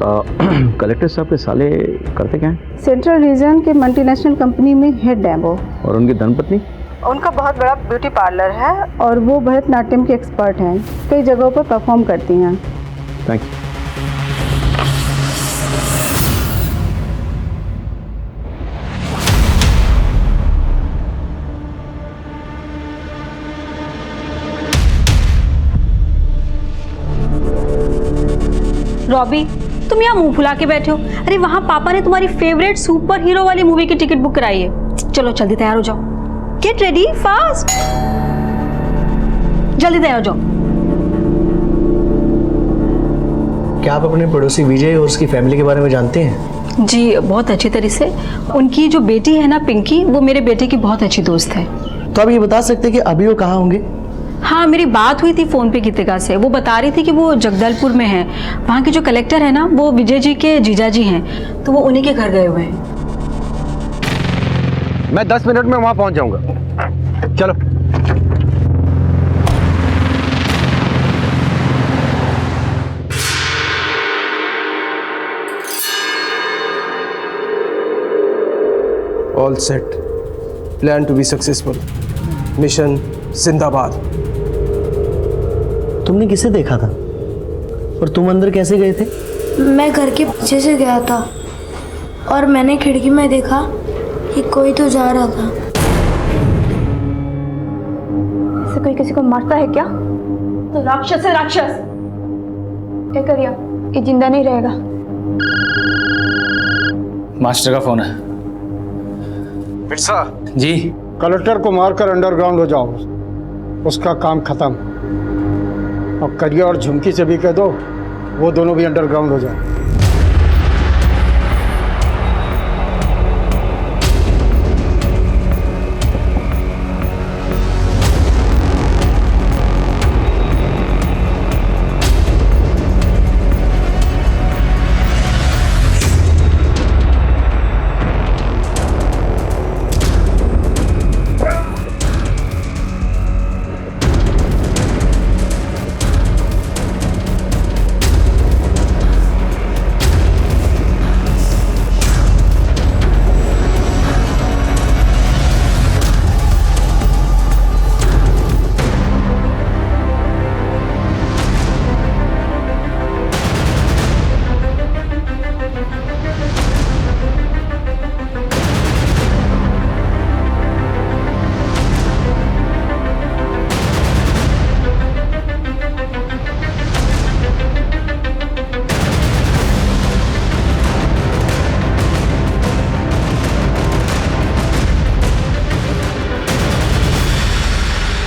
कलेक्टर साहब के साले करते क्या हैं? सेंट्रल रीजन के मल्टीनेशनल कंपनी में हेड है वो। और उनकी धर्मपत्नी? उनका बहुत बड़ा ब्यूटी पार्लर है और वो भरतनाट्यम के एक्सपर्ट हैं, कई जगहों पर परफॉर्म करती हैं। Thank you. रॉबी, तुम यहाँ मुंह फुला के बैठे हो? अरे वहाँ पापा ने तुम्हारी फेवरेट सुपर हीरो वाली मूवी की टिकट बुक कराई है। चलो जल्दी तैयार हो जाओ। गेट रेडी फास्ट, जल्दी तैयार हो जाओ। क्या आप अपने पड़ोसी विजय और उसकी फैमिली के बारे में जानते हैं? जी बहुत अच्छी तरह से। उनकी जो बेटी है ना पिंकी, वो मेरे बेटे की बहुत अच्छी दोस्त है। तो आप ये बता सकते हैं कि अभी वो कहाँ होंगे? हाँ, मेरी बात हुई थी फ़ोन पे गीतिका से। वो बता रही थी कि वो जगदलपुर में है। वहाँ के जो कलेक्टर है ना, वो विजय जी के जीजा जी हैं, तो वो उन्हीं के घर गए हुए हैं। मैं 10 मिनट में वहाँ पहुँच जाऊँगा। चलो। All set, plan to be successful, mission जिंदाबाद। तुमने किसे देखा था और तुम अंदर कैसे गए थे? मैं घर के पीछे से गया था और मैंने खिड़की में देखा कि कोई तो जा रहा था। ऐसे कोई किसी को मारता है क्या? तो राक्षस है, राक्षस। क्या करिया, ये जिंदा नहीं रहेगा। मास्टर का फोन है। बिरसा जी। कलेक्टर को मारकर अंडरग्राउंड हो जाओ, उसका काम खत्म। और करिया और झुमकी से भी कह दो वो दोनों भी अंडरग्राउंड हो जाए।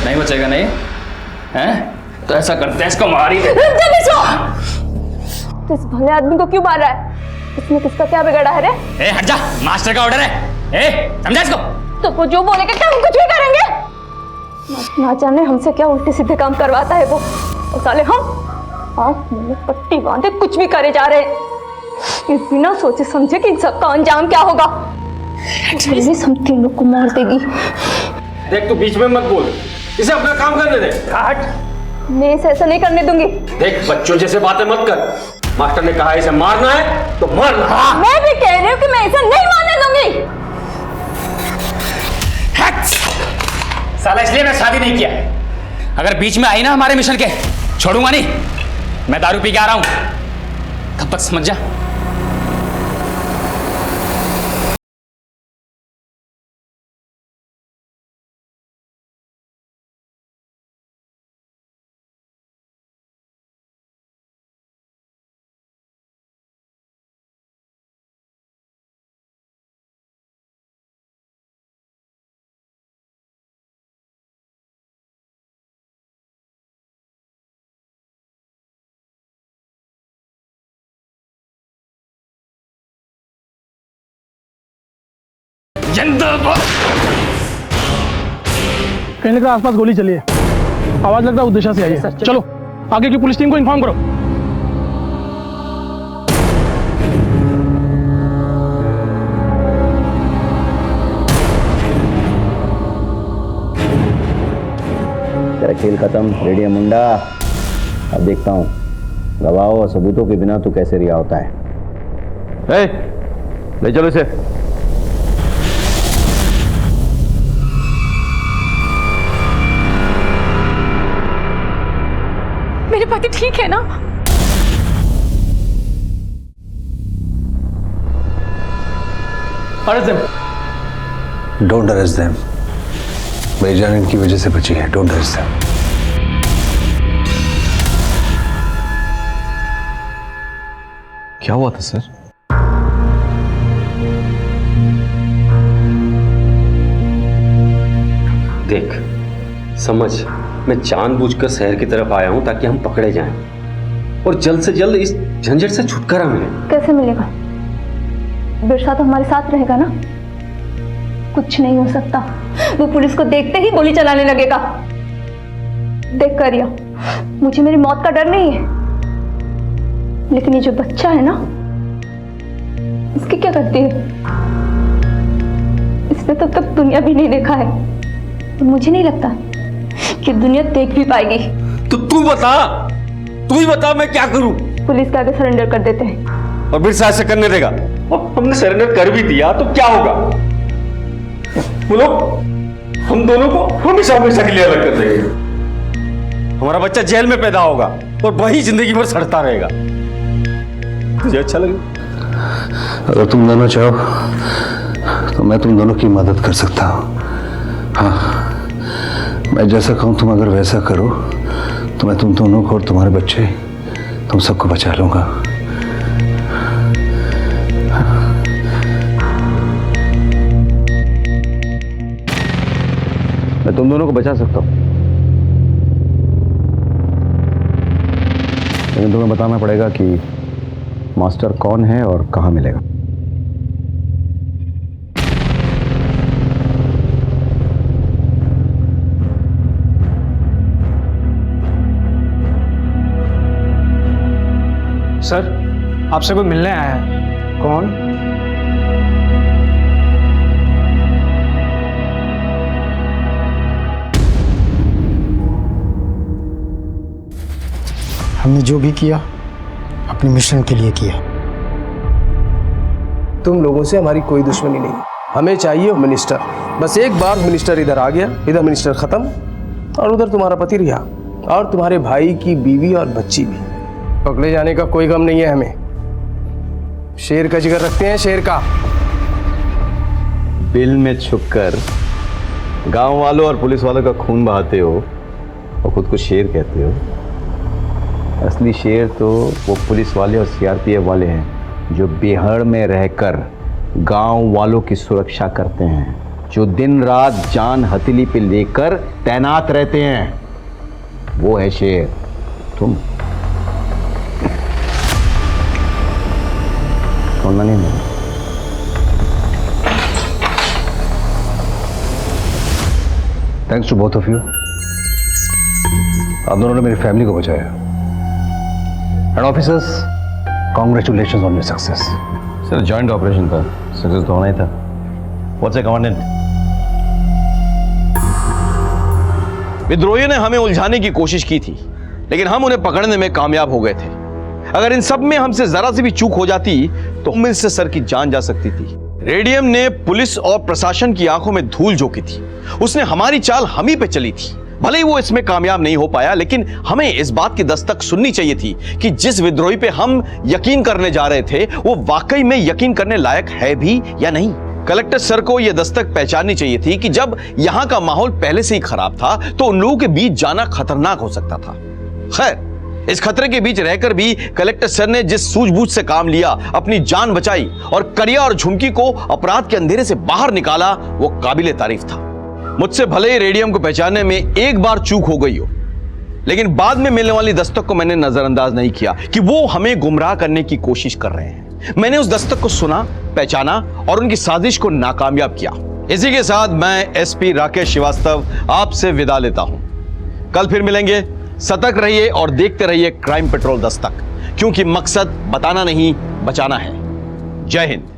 नहीं बचेगा नहीं हैं? तो ऐसा करते हैं, इसको मार ही दे। तो इस भले आदमी को क्यों मार रहा है? इसने किसका क्या बिगाड़ा है रे? ए हट जा, मास्टर का ऑर्डर है। ए समझा इसको? तो वो जो बोलेगा क्या हम कुछ भी करेंगे? ना जाने हमसे क्या उल्टे सीधे काम करवाता है वो। और साले हम आँख मुंह में पट्टी बांधे कुछ भी करे जा रहे हैं, ये बिना सोचे समझे कि इन सबका अंजाम क्या होगा। पुलिस हम तीन लोग को मार देगी। देख तू बीच में मत बोल, इसे अपना काम करने दे। हट, मैं इसे ऐसा नहीं करने दूंगी। देख बच्चों जैसे बातें मत कर। मास्टर ने कहा इसे मारना है तो मारना। मैं भी कह रही हूँ कि मैं इसे नहीं मारने दूंगी। साला इसलिए मैं शादी नहीं किया, अगर बीच में आई ना हमारे मिशन के, छोड़ूंगा नहीं। मैं दारू पी के आ रहा हूं, तब तक समझ जा। कहने का आसपास गोली चली है, आवाज लगता है उद्देश्य से आई है। चलो आगे की पुलिस टीम को इन्फॉर्म करो। तेरा खेल खत्म, रेडियम मुंडा। अब देखता हूँ गवाहों और सबूतों के बिना तू कैसे रिहा होता है। ले चलो इसे। मेरे पति ठीक है ना? Don't arrest them. मेरी जान इनकी वजह से बची है। Don't arrest them. क्या हुआ था सर? देख समझ, मैं जानबूझकर शहर की तरफ आया हूं ताकि हम पकड़े जाएं और जल्द से जल्द इस झंझट से छुटकारा मिले। कैसे मिलेगा? बिरसा तो हमारे साथ रहेगा ना? कुछ नहीं हो सकता, वो पुलिस को देखते ही गोली चलाने लगेगा। देख करिया, मुझे मेरी मौत का डर नहीं है, लेकिन ये जो बच्चा है ना, इसकी क्या करती है? इसने तब तक दुनिया भी नहीं देखा है, और मुझे नहीं लगता कि दुनिया देख भी पाएगी। तो तू बता, तू ही बता मैं क्या करूं? पुलिस के आगे सरेंडर कर देते हैं। और बिरसा ऐसे करने देगा? और हमने सरेंडर कर भी दिया तो क्या होगा? वो लोग हम दोनों को हमेशा हमेशा के लिए अलग कर देंगे। हमारा बच्चा जेल में पैदा होगा और वही जिंदगी भर सड़ता रहेगा। तुझे अच्छा लगे? अगर तुम दोनों चाहो तो मैं तुम दोनों की मदद कर सकता हूँ। हाँ, मैं जैसा कहूँ तुम अगर वैसा करो तो मैं तुम दोनों को और तुम्हारे बच्चे तुम सबको बचा लूंगा। मैं तुम दोनों को बचा सकता हूँ, लेकिन तुम्हें बताना पड़ेगा कि मास्टर कौन है और कहाँ मिलेगा। सर, आपसे कोई मिलने आया है। कौन? हमने जो भी किया अपने मिशन के लिए किया। तुम लोगों से हमारी कोई दुश्मनी नहीं, हमें चाहिए मिनिस्टर। बस एक बार मिनिस्टर इधर आ गया, इधर मिनिस्टर खत्म और उधर तुम्हारा पति रिहा और तुम्हारे भाई की बीवी और बच्ची भी। पकड़े जाने का कोई गम नहीं है हमें। शेर का जिगर रखते हैं, शेर का। बिल में छुपकर गांव वालों और पुलिस वालों का खून बहाते हो और खुद को शेर कहते हो। असली शेर तो वो पुलिस वाले और सीआरपीएफ वाले हैं जो बिहार में रहकर गांव वालों की सुरक्षा करते हैं, जो दिन रात जान हथेली पे लेकर तैनात रहते हैं। वो है शेर। तुम सुनना नहीं है। Thanks to both of you. आप दोनों ने मेरी फैमिली को बचाया। And officers, congratulations on your success. Sir, joint operation था, सक्सेस तो होना ही था। What's a commandant? विद्रोहियों ने हमें उलझाने की कोशिश की थी, लेकिन हम उन्हें पकड़ने में कामयाब हो गए थे। अगर इन सब में हमसे जरा सी भी चूक हो जाती तो मुझ से सर की जान जा सकती थी। रेडियम ने पुलिस और प्रशासन की आंखों में धूल झोंकी थी। उसने हमारी चाल हम ही पे चली थी। भले ही वो इसमें कामयाब नहीं हो पाया, लेकिन हमें इस बात की दस्तक सुननी चाहिए थी कि जिस विद्रोही पे हम यकीन करने जा रहे थे वो वाकई में यकीन करने लायक है भी या नहीं। कलेक्टर सर को यह दस्तक पहचाननी चाहिए थी कि जब यहां का माहौल पहले से ही खराब था तो उन लोगों के बीच जाना खतरनाक हो सकता था। खैर, इस खतरे के बीच रहकर भी कलेक्टर सर ने जिस सूझबूझ से काम लिया, अपनी जान बचाई और करिया और झुमकी को अपराध के अंधेरे से बाहर निकाला, वो काबिले तारीफ था। मुझसे भले ही रेडियम को पहचानने में एक बार चूक हो गई हो, लेकिन बाद में मिलने वाली दस्तक को मैंने नजरअंदाज नहीं किया कि वो हमें गुमराह करने की कोशिश कर रहे हैं। मैंने उस दस्तक को सुना, पहचाना और उनकी साजिश को नाकामयाब किया। इसी के साथ मैं एसपी राकेश श्रीवास्तव आपसे विदा लेता हूं। कल फिर मिलेंगे। सतर्क रहिए और देखते रहिए क्राइम पेट्रोल दस्तक, क्योंकि मकसद बताना नहीं, बचाना है। जय हिंद।